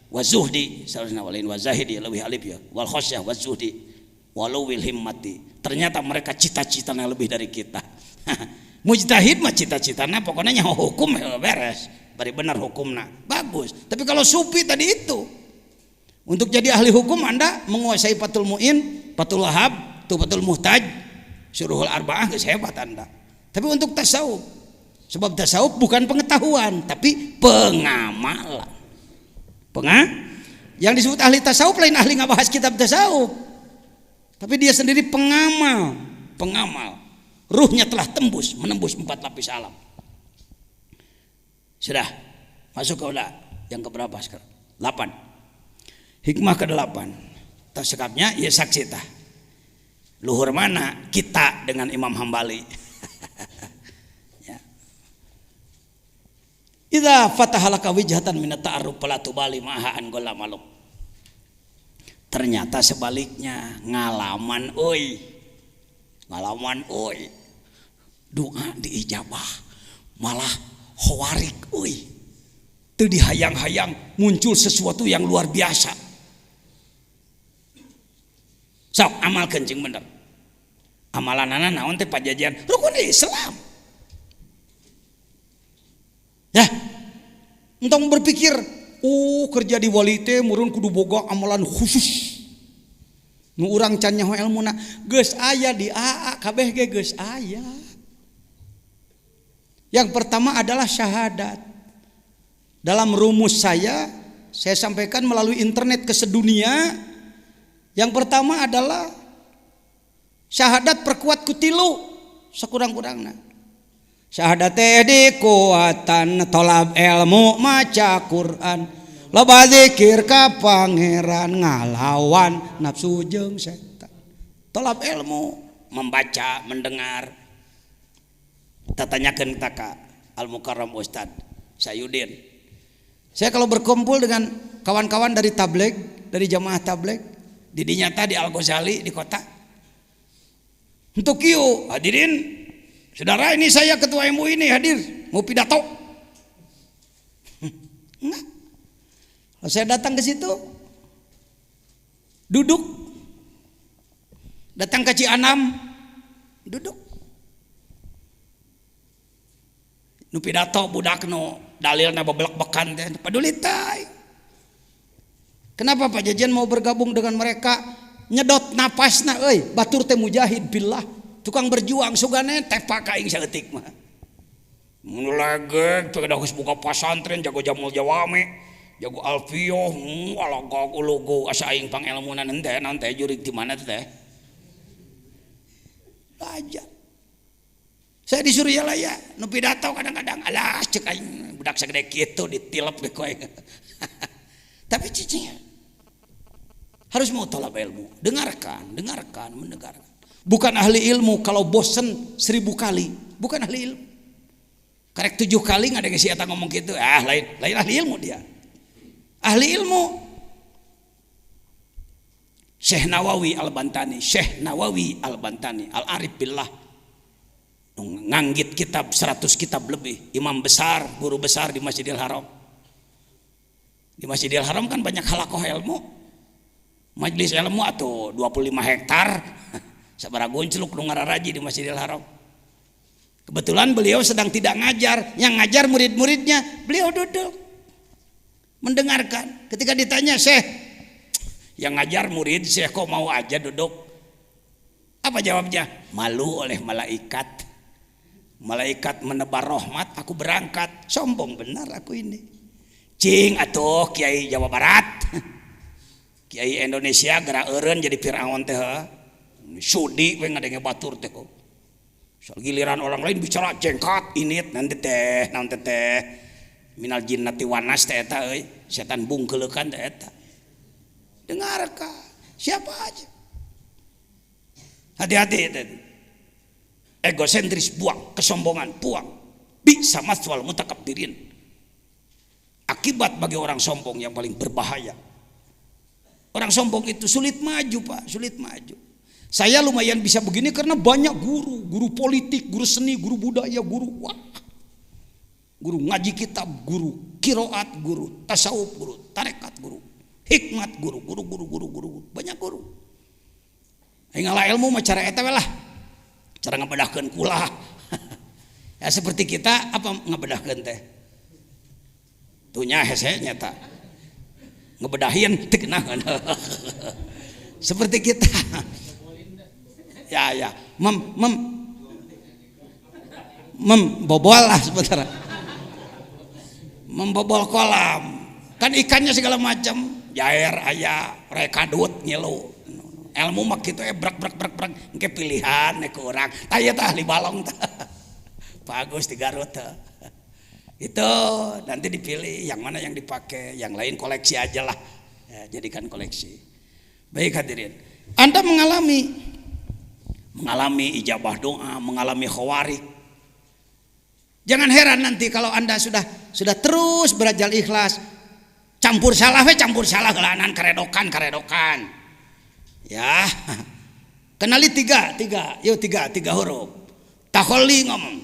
waz zuhdi. Salahna walain waz zahidi lebih alif ya. Wal khasyah waz zuhdi walawil himmati. Ternyata mereka cita-citanya lebih dari kita. Mujtahid mah cita-citanya pokoknya nyaho hukum beres, bari benar hukumna. Bagus. Tapi kalau sufi tadi itu, untuk jadi ahli hukum Anda menguasai Fathul Muin, Fathul Wahab, Tuhfatul Muhtaj, Syuruhul Arba'ah, geus hebat Anda. Tapi untuk tasawuf, sebab tasawuf bukan pengetahuan tapi pengamalan. Yang disebut ahli tasawuf lain ahli ngabahas kitab tasawuf, tapi dia sendiri pengamal. Ruhnya telah menembus 4 lapis alam. Sudah masuk ke yang keberapa sekarang? 8. Hikmah ke-8. Tersekapnya ya saksi tah. Luhur mana? Kita dengan Imam Hambali. Ya. Idza fatahalaka wijhatan min at-ta'arruf fala tubali maha an gola maluk. Ternyata sebaliknya, ngalaman euy. Ngalaman euy. Doa diijabah. Malah khawarik euy. Teu dihayang-hayang muncul sesuatu yang luar biasa. Sok amalkeun jeung bener. Amalanana naon teh pajajian rukun Islam. Ya. Entong berpikir, kerja di wali teh meureun kudu boga amalan khusus. Nu urang can nyaho elmuna geus aya di AA kabeh ge geus aya. Yang pertama adalah syahadat. Dalam rumus saya sampaikan melalui internet ke sedunia. Yang pertama adalah syahadat perkuat ku tilu sakurang-kurangna. Syahadat teh dikuatan tolab ilmu maca Quran loba zikir ka pangeran ngalawan nafsu jeung setan. Tolab ilmu membaca mendengar. Tatanyakeun ka Al Mukarram Ustad Sayudin. Saya kalau berkumpul dengan kawan-kawan dari tabligh, dari jamaah tabligh, di dinyata di Al Ghazali di kota. Untuk kieu hadirin, saudara ini saya ketua MUI ini hadir mau pidato. Enggak. Kalau saya datang ke situ, duduk, datang ke Cianam, duduk. Nu pidato budak nu dalilna babelek-bekan teh paduli teh. Kenapa Pak Jajan mau bergabung dengan mereka? Nyedot napasna euy, batur teh mujahid billah, tukang berjuang sugane tepak aing saeutik mah. Mun legeg teu geus buka pasantren jago jamul jawame, jago alfiyah, alagog ulugu asa aing pangelmunan henteu naon teh jurig di mana teh. Belajar. Saya di Suryalaya, nu pidato kadang-kadang alah cek aing budak sagede kitu ditilep ge ku aing. Tapi cicing harus mau tolak ilmu, dengarkan, mendengarkan. Bukan ahli ilmu kalau bosen 1000 kali, bukan ahli ilmu. Karek 7 kali ngadenge si eta ngomong gitu, lain ahli ilmu dia. Ahli ilmu. Syekh Nawawi Al-Bantani, Al-Arif Billah. Nganggit kitab 100 kitab lebih, imam besar, guru besar di Masjidil Haram. Di Masjidil Haram kan banyak halakoh ilmu, majelis ilmu atau 25 hektar, sabaraha goncluk nu ngararaji di Masjidil Haram. Kebetulan beliau sedang tidak ngajar, yang ngajar murid-muridnya, beliau duduk mendengarkan. Ketika ditanya, Syekh, yang ngajar murid, Syekh kok mau aja duduk? Apa jawabnya? Malu oleh malaikat. Malaikat menebar rahmat, aku berangkat. Sombong benar aku ini. Cing atuh Kiai Jawa Barat, Kiai Indonesia gerak eureun jadi Firaun teh. Sudi we ngadenge batur teh kok. Soal giliran orang lain bicara jengkat init nanti teh, naon teh minal jinnati wanas teh eta euy, setan bungkeulekan teh eta. Dengarkan siapa aja. Hati-hati teh. Egosentris buang, kesombongan buang. Bisa maswal mutakabbirin. Akibat bagi orang sombong yang paling berbahaya. Orang sombong itu sulit maju, Pak, sulit maju. Saya lumayan bisa begini karena banyak guru politik, guru seni, guru budaya, guru ngaji kitab, guru kiroat, guru tasawuf, guru tarekat, guru hikmat, guru, banyak guru. Ngalah ilmu mah cara eta we lah. Cara ngabedahkeun kula. Ya seperti kita apa ngabedahkeun teh? Tunya hese nyata. Ngebedahin teu kenahan. Seperti kita. Ya. Membobol lah sebentar. Membobol kolam. Kan ikannya segala macam, jair aya, rekadut ngilu. Ilmu mah kitu brak engke pilihan ke urang. Aya tah ahli balong tah. Bagus di Garut tah. Itu nanti dipilih yang mana yang dipakai, yang lain koleksi aja lah. Ya, jadikan koleksi. Baik hadirin. Anda mengalami mengalami ijabah doa, mengalami khawarik. Jangan heran nanti kalau Anda sudah terus berajal ikhlas, campur salah gelanan karedokan. Ya. Kenali tiga huruf. Taholli ngomong.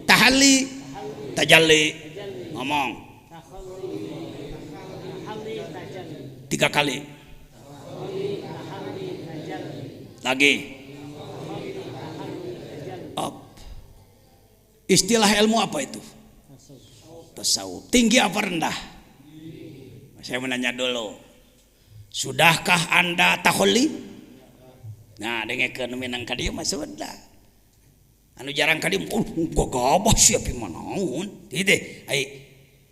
Tahalli, tajalli ngomong. 3 kali. Lagi. Up. Istilah ilmu apa itu? Tasawuf. Tinggi apa rendah? Saya menanya dulu. Sudahkah Anda taholli? Nah, dengekeun minang ka dieu mah sudah. Anu jarang ka dieu gagabah sia pi manaon. Teh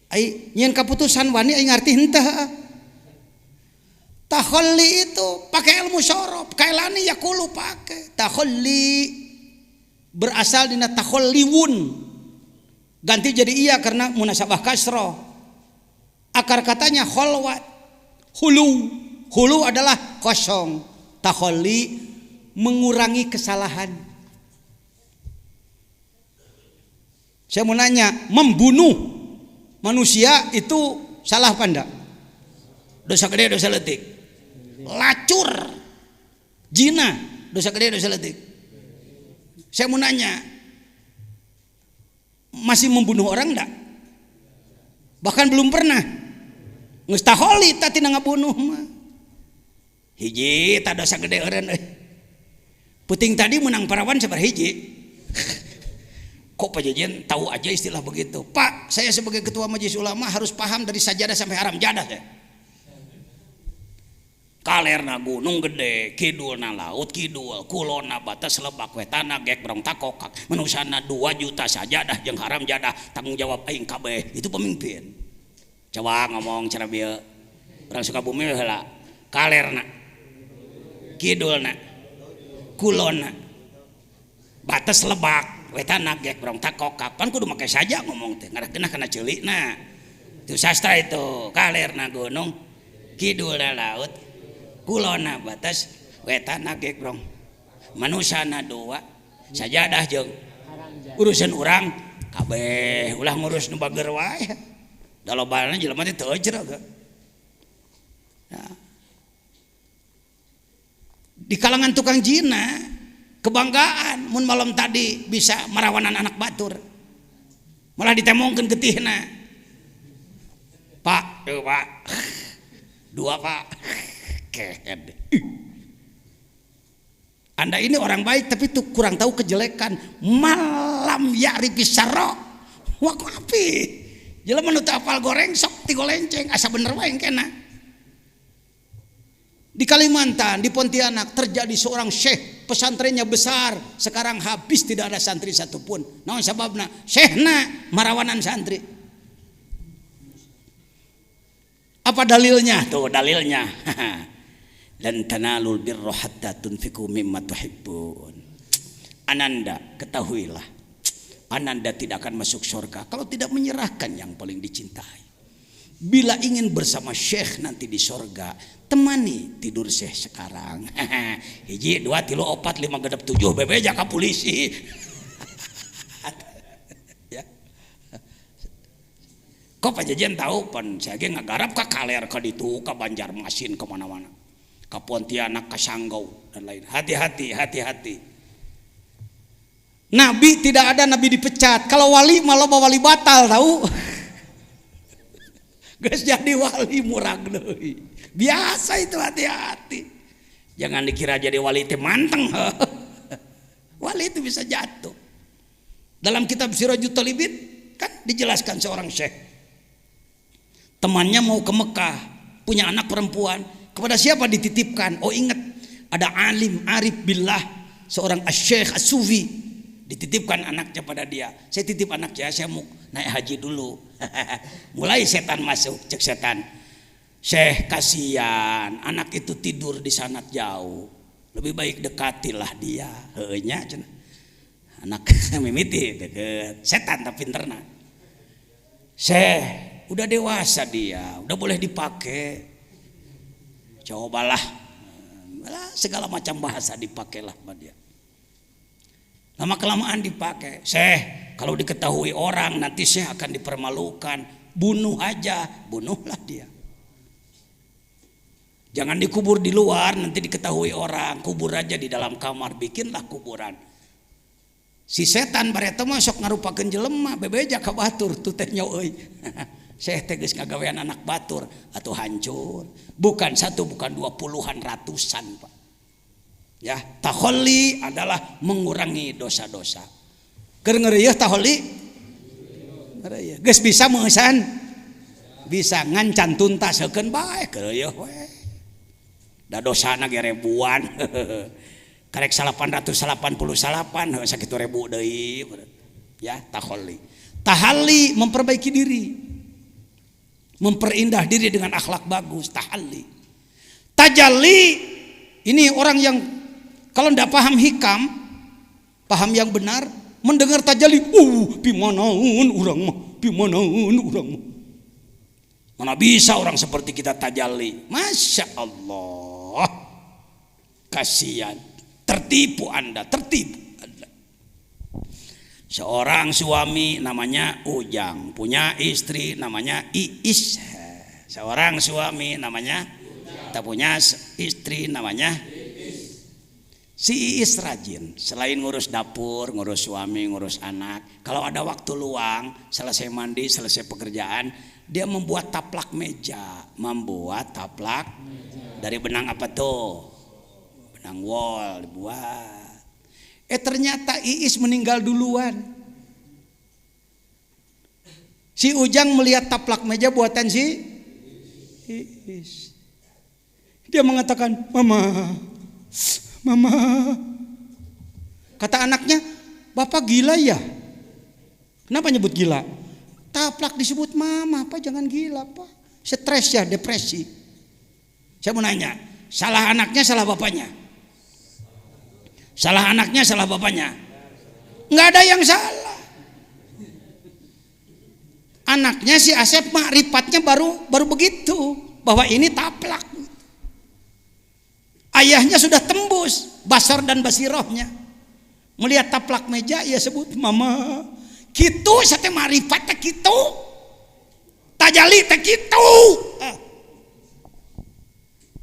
ai nyeun kaputusan wani ai ngarti henteu. Taholli itu pakai ilmu syarab, kailani yaqulu pakai. Taholli berasal dina taholliwun. Ganti jadi iya karena munasabah kasrah. Akar katanya kholwat. Hulu adalah kosong. Taholli mengurangi kesalahan. Saya mau nanya, membunuh manusia itu salah apa enggak? Dosa gede, dosa letik. Lacur, zina, dosa gede, dosa letik. Saya mau nanya, masih membunuh orang enggak? Bahkan belum pernah. Geus taholli tadi ngabunuh mah. Hiji tak dosa gede eureun euy. Puting tadi menang parawan sabar hiji. Kok Pak Jejen tahu aja istilah begitu? Pak, saya sebagai ketua majelis ulama harus paham dari sajadah sampai haram jadah ya. Kalerna gunung gede, kidulna laut kidul, kulona batas lebak wetana gek brong takokak, manusana 2 juta sajadah jeung haram jadah, tanggung jawab aing kabeh. Itu pemimpin. Coba ngomong cara bieu. Orang Sukabumi heula. Kalerna, kidulna, kulona, batas lebak, wetana gek brong takokak. Pan kudu make saja ngomong teh, ngaranna kana ceulikna. Itu sastra itu. Kalerna gunung, kidulna laut, kulona batas, wetana gek brong. Manusana 2, sajadah jeung urusan urang kabeh ulah ngurus nu bager wae. Da lobana jelema teh teu ejreg. Nah. Di kalangan tukang jina kebanggaan mun malam tadi bisa marawanan anak batur. Malah ditemongkeun getihna. Pak, Pak. 2 Pak. Ked. Anda ini orang baik tapi tuh kurang tahu kejelekan. Malam ya'rifi syarra wa qafi. Jelema nu teu apal goreng sok tigolenceng asa bener wae kena. Di Kalimantan, di Pontianak terjadi seorang syekh, pesantrennya besar, sekarang habis tidak ada santri satupun. Naon sababna? Syekhna marawanan santri. Apa dalilnya? Tuh dalilnya. Lan tanalul birra hatta tunfiqu mimma tuhibbun. Ananda, ketahuilah, Ananda tidak akan masuk surga kalau tidak menyerahkan yang paling dicintai. Bila ingin bersama syekh nanti di surga, temani tidur syekh sekarang. 1, 2, 3, 4, 5, 6, 7 bebe jaka polisi. Ya. Kok Pak Jejen tahu pan saya ge ngagarap ka Kaler ka ditu ka Banjarmasin ke mana-mana. Ka Pontianak ka Sanggau dan lain. Hati-hati. Nabi tidak ada nabi dipecat. Kalau wali malah wali batal tahu. Geus jadi wali murag deui. Biasa itu, hati-hati. Jangan dikira jadi wali teh manteng. Wali itu bisa jatuh. Dalam kitab Sirajut Talibin kan dijelaskan seorang syekh. Temannya mau ke Mekah, punya anak perempuan. Kepada siapa dititipkan? Oh ingat, ada alim arif billah, seorang asy-syekh as-sufi. Dititipkan anaknya pada dia. Saya titip anaknya, saya mau naik haji dulu. Mulai setan masuk, cek setan. Syekh kasihan, anak itu tidur di sana jauh. Lebih baik dekatilah dia. Heunya cenah. Anak mimiti deket. Setan tapi pinterna. Syekh, udah dewasa dia, udah boleh dipakai. Cobalah. Segala macam bahasa dipakailah sama dia. Lama kelamaan dipakai. Syekh, kalau diketahui orang nanti Syekh akan dipermalukan. Bunuh aja, bunuhlah dia. Jangan dikubur di luar, nanti diketahui orang. Kubur aja di dalam kamar, bikinlah kuburan. Si setan bareta mah sok ngarupakeun jelema, bebeja ka batur tu teh nya euy. Syekh teh geus ngagawean anak batur atuh hancur. Bukan satu, bukan 20, ratusan, Pak. Ya, taholli adalah mengurangi dosa-dosa. Keur ngeureuyeuh taholli? Ngeureuyeuh. Geus bisa meusan? Bisa ngancan tuntaskeun bae keureueuh we. Da dosana ge ribuan. Karek 888 sakitu ribu deui. Ya, taholli. Tahalli memperbaiki diri. Memperindah diri dengan akhlak bagus, tahalli. Tajalli ini orang yang kalau tidak paham hikam, paham yang benar, mendengar tajalli, pimanaun urang mah, pimanaun urang mah. Mana bisa orang seperti kita tajalli? Masya Allah, kasihan, tertipu Anda, tertipu Anda. Seorang suami namanya Ujang, punya istri namanya Iis. Seorang suami namanya tak punya istri namanya si Iis rajin, selain ngurus dapur, ngurus suami, ngurus anak. Kalau ada waktu luang, selesai mandi, selesai pekerjaan, dia membuat taplak meja. Membuat taplak dari benang apa tuh? Benang wol dibuat. Ternyata Iis meninggal duluan. Si Ujang melihat taplak meja buatan si Iis. Dia mengatakan, Mama, kata anaknya, Bapak gila ya? Kenapa nyebut gila? Taplak disebut mama, Pak jangan gila Pak. Stres ya, depresi. Saya mau nanya, salah anaknya, salah bapaknya? Salah anaknya, salah bapaknya? Nggak ada yang salah. Anaknya si Asep makrifat baru begitu, bahwa ini taplak. Ayahnya sudah tembus basar dan basirohnya. Melihat taplak meja ia sebut mama. Kitu sate marifat teh kitu. Tajalli teh kitu.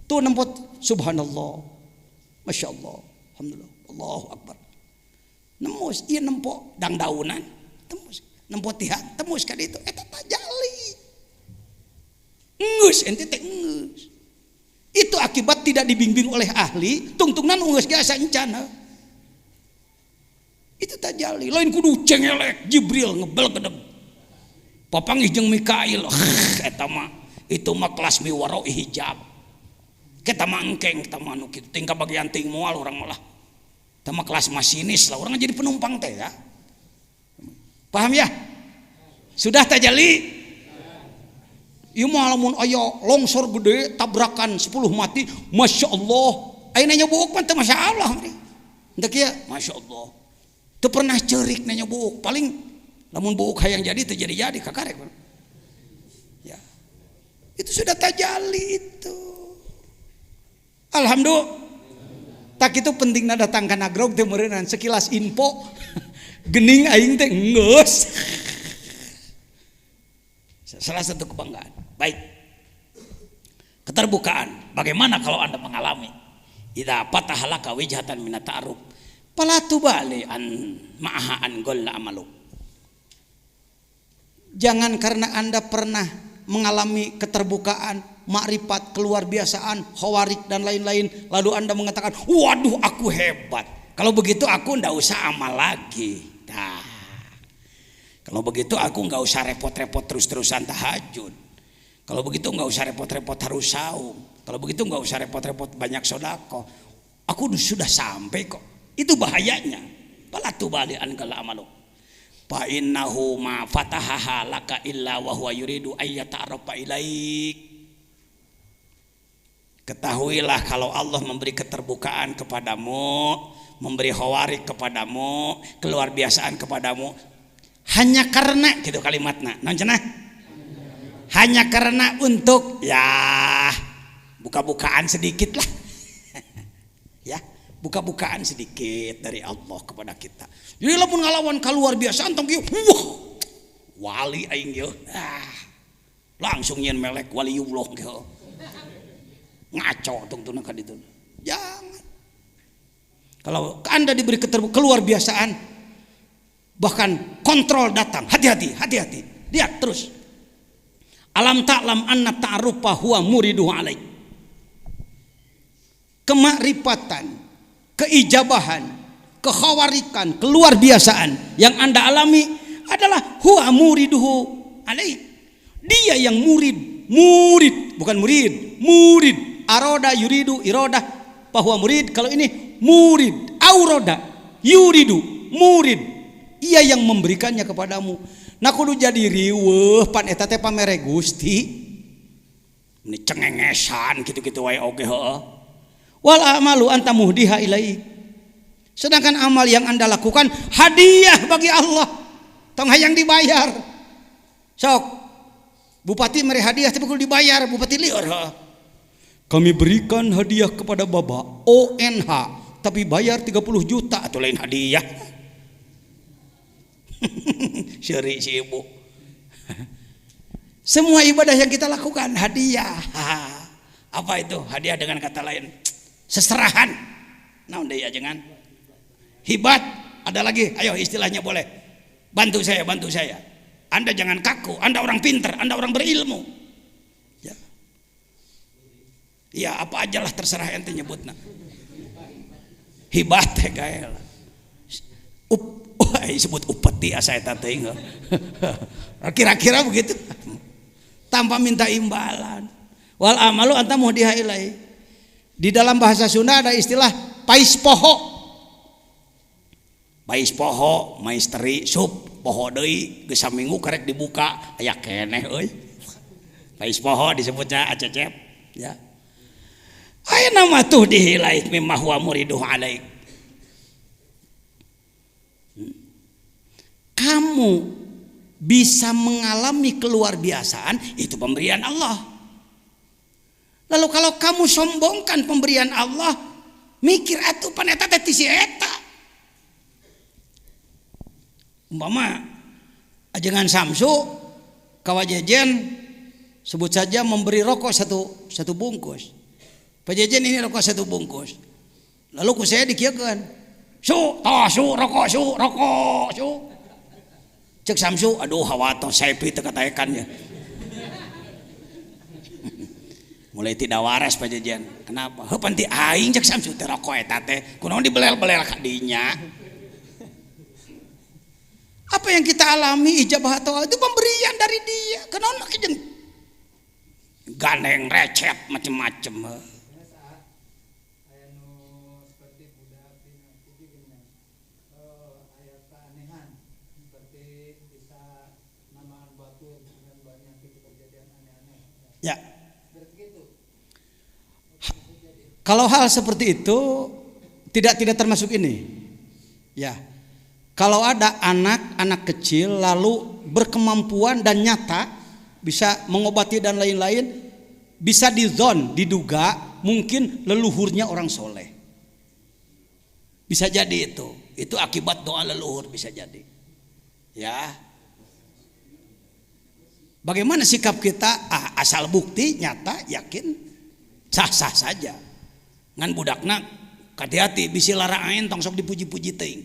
Tuh nempot subhanallah. Masya Allah. Alhamdulillah. Allahu Akbar. Nembus ieu nempo dang daunan. Tembus. Nempo tihan. Tembus ka ditu eta tajalli. Geus ente teh geus. Itu akibat tidak dibimbing oleh ahli, tungtungnan unggeus geus encana. Itu tajalli, lain kudu cengelek Jibril ngebel gedeg. Papanggih jeung Mikail, eta mah itu mah kelas miwaro hijab. Kita mah engkeng, kita mah nu kitu tingkah bagian ting moal urang malah. Eta mah kelas masinis lah, urang jadi penumpang teh ya. Paham ya? Sudah tajalli? Ieu mah lamun aya longsor gede tabrakan 10 mati, Masya Allah. Ayeuna nyobuuk mah teu Masya Allah. Henteu kieu, Masya Allah. Teu pernah ceurik na nyobuuk, paling lamun buuk hayang jadi teu jadi kakarek. Ya. Itu sudah tajalli itu. Alhamdulillah. Tak itu pentingna datang ka nagrog teh meureunnan sekilas info. Gening aing teh geus. Salah satu kebanggaan. Baik. Keterbukaan. Bagaimana kalau Anda mengalami idza fatahalaka wijhatan min ta'aruf fala tubali an ma'aha an golla amalu. Jangan karena Anda pernah mengalami keterbukaan, makrifat, keluar biasaan, khawarik dan lain-lain, lalu Anda mengatakan, "Waduh, aku hebat. Kalau begitu aku ndak usah amal lagi." Nah, kalau begitu aku nggak usah repot-repot terus-terusan tahajud. Kalau begitu nggak usah repot-repot harus saum. Kalau begitu nggak usah repot-repot banyak sodako. Aku sudah sampai kok. Itu bahayanya. Fala tubali an kal amalu. Fa innahu ma fatahaha laka illa wa huwa yuridu ayyata'arrafa ilaik. Ketahuilah kalau Allah memberi keterbukaan kepadamu, memberi khawarik kepadamu, keluar biasaan kepadamu, hanya karena gitu kalimatnya, non cenah? Hanya karena untuk ya buka-bukaan sedikit lah, ya buka-bukaan sedikit dari Allah kepada kita. Jadi lamun ngalawan kaluar biasa antong kieu, wah, wali aing kieu. Langsung nyen melek waliullah kieu. Ngaco tungtuna ka ditu. Jangan. Kalau Anda diberi keluar biasaan, bahkan kontrol datang, hati-hati. Lihat terus. Alam ta'lam anna ta'arufa huwa muriduhu alaik. Kemakrifatan, keijabahan, kekhawarikan, keluar biasaan yang Anda alami adalah huwa muriduhu alaik. Dia yang murid, bukan murid. Aroda yuridu irodah bahwa murid. Kalau ini murid, auroda yuridu murid. Ia yang memberikannya kepadamu. Nah kudu jadi riweuh pan eta teh pamere Gusti. Ini cengengesan gitu-gitu wae oge heueuh. Wal amalu anta muhdiha ilai. Sedangkan amal yang Anda lakukan hadiah bagi Allah. Tong hayang dibayar. Sok. Bupati mere hadiah tapi kudu dibayar, bupati lieur heueuh. Kami berikan hadiah kepada Bapak ONH tapi bayar 30 juta atau lain hadiah. Syari si ibu. Semua ibadah yang kita lakukan hadiah. Apa itu? Hadiah dengan kata lain seserahan. Naon deui ajengan? Hibat. Ada lagi, ayo istilahnya boleh. Bantu saya. Anda jangan kaku, Anda orang pintar, Anda orang berilmu. Ya. Ya apa aja lah terserah ente nyebutna. Hibat teh gael. Disebut upeti asa eta teh. Kira-kira begitu. Tanpa minta imbalan. Wal amalu anta muhdiha ilai. Di dalam bahasa Sunda ada istilah pais poho. Pais poho, maisteri sup poho deui geus saminggu karek dibuka aya keneh euy. Pais poho disebutnya acecep ya. Aya nama tuh dihilai mimma huwa muriduhu alaik. Kamu bisa mengalami keluar biasaan itu pemberian Allah. Lalu kalau kamu sombongkan pemberian Allah, mikir atuh pan eta teh ti si eta. Umpama ajengan Samsu kawajejen sebut saja memberi rokok satu bungkus. Pajejen ini rokok satu bungkus. Lalu ku saya dikieukeun. Su rokok. Cek Samsu, aduh hawato sepi teu kataekannya. Mulai tidak waras pajejen. Kenapa? Heuh panti aing cek Samsu teh rokok eta teh. Kunaon dibelel-belel ka dinya. Apa yang kita alami ijabah atau itu pemberian dari dia. Kenaon make jeung gandeng recep macem-macem. Ya. Kalau hal seperti itu tidak termasuk ini. Ya. Kalau ada anak kecil lalu berkemampuan dan nyata bisa mengobati dan lain-lain, bisa diduga mungkin leluhurnya orang soleh. Bisa jadi itu akibat doa leluhur bisa jadi. Ya. Bagaimana sikap kita? Asal bukti nyata yakin sah-sah saja. Ngan budakna hati-hati bisi lara ain tong sok dipuji-puji teuing.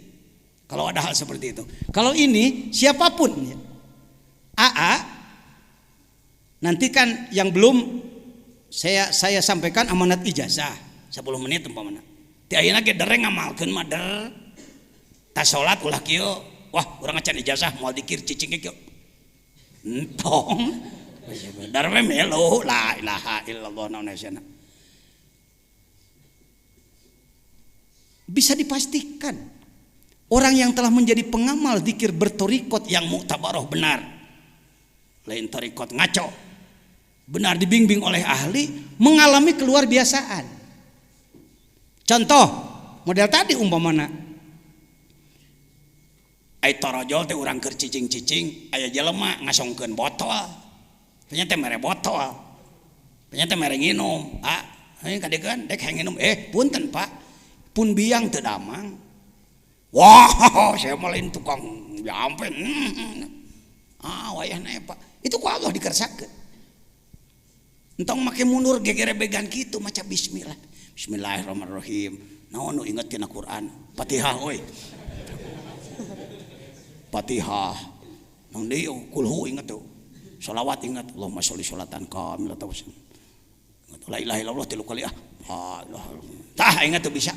Kalau ada hal seperti itu. Kalau ini siapapun ya. Nanti kan yang belum saya sampaikan amanat ijazah 10 menit umpamana. Ti ayeuna ge dereng ngamalkeun mah der. Tas salat ulah kieu. Wah, urang acan ijazah moal dikir cicing kieu. Entong. Dar we melo la ilaha illallah naunasana. Bisa dipastikan orang yang telah menjadi pengamal zikir bertorikot yang muktabaroh benar, lain torikot ngaco, benar dibimbing oleh ahli, mengalami keluar biasaan. Contoh model tadi umpamana ai torojol teh urang keur cicing-cicing aya jelema ngasongkeun botol. Ternyata mere botol. Ternyata mere nginum. Ayo kadegeun dek hayang nginum. Punten Pak. pun biang teu damang. Wah, saya malain tukang jampen. Wayahna Pak. Itu ku Allah dikersakeun. Entong make mundur gegerebegan kitu maca bismillah. Bismillahirrahmanirrahim. Naon nu inget tina Quran? Fatihah euy. Fatihah. Nang deui kulhu inget tuh. Sholawat ingat. Allahumma sholli sholatan kamilatan. La ilaha illallah 3 kali Tah ingat tuh bisa.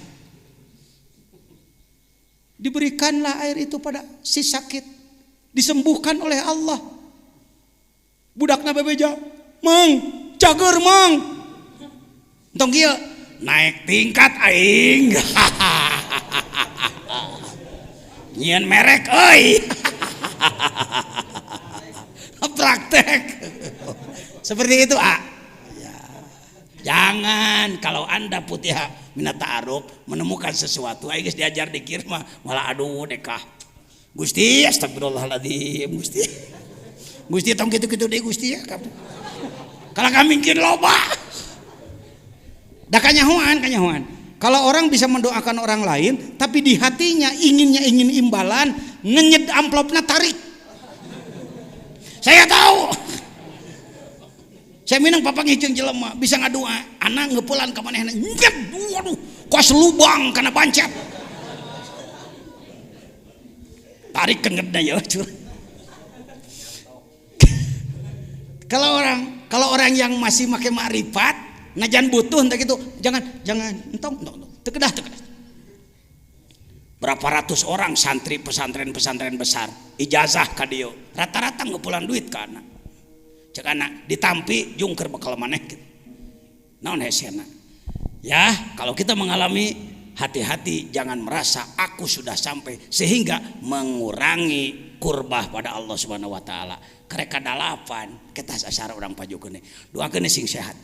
Diberikanlah air itu pada si sakit, disembuhkan oleh Allah. Budakna bebeja, Mang, cager Mang. Entong kieu naik tingkat aing. Nyieun merek euy. Praktek. Seperti itu, Jangan kalau Anda putih minat ta'aruf menemukan sesuatu aing geus diajar dikir mah malah aduh dekah. Gusti astagfirullahaladzim Gusti. Gusti tong kitu-kitu deui Gusti ya. Kalau kami mungkin loba. Da kanyahoan. Kalau orang bisa mendoakan orang lain tapi di hatinya ingin imbalan, ngenyed amplopna tarik. Saya tahu. Saya minang papa ngijeng jelema bisa ngadua anak ngeupulan ka manehna nyet waduh kos lubang kana bancet tarik kengedna ya kalau orang yang masih make makrifat ngajan butuh entah gitu jangan entong teu kedah berapa ratus orang santri pesantren besar ijazah ka dieu rata-rata ngeupulan duit ka anak cek anak ditampi jungker bakal maneh gitu. Naon hesena. Ya, kalau kita mengalami hati-hati jangan merasa aku sudah sampai sehingga mengurangi kurbah pada Allah Subhanahu wa taala. Kareka dalapan kita sasara urang pajukeun. Doakeun sing sehat.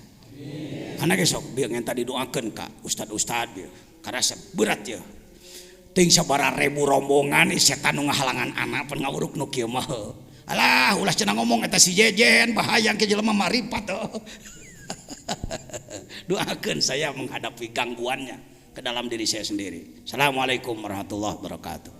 Karena besok bieu ngen tadi doakeun ka ustad-ustad bieu. Karasa berat ya. Ting sabaraha ribu rombongan setan nu ngahalangan anak pan ngawuruk nu kieu mah. Alah ulah cenah ngomong eta si jejen bahaya ke jelema marifat. Doakeun saya menghadapi gangguannya ke dalam diri saya sendiri. Assalamualaikum warahmatullahi wabarakatuh.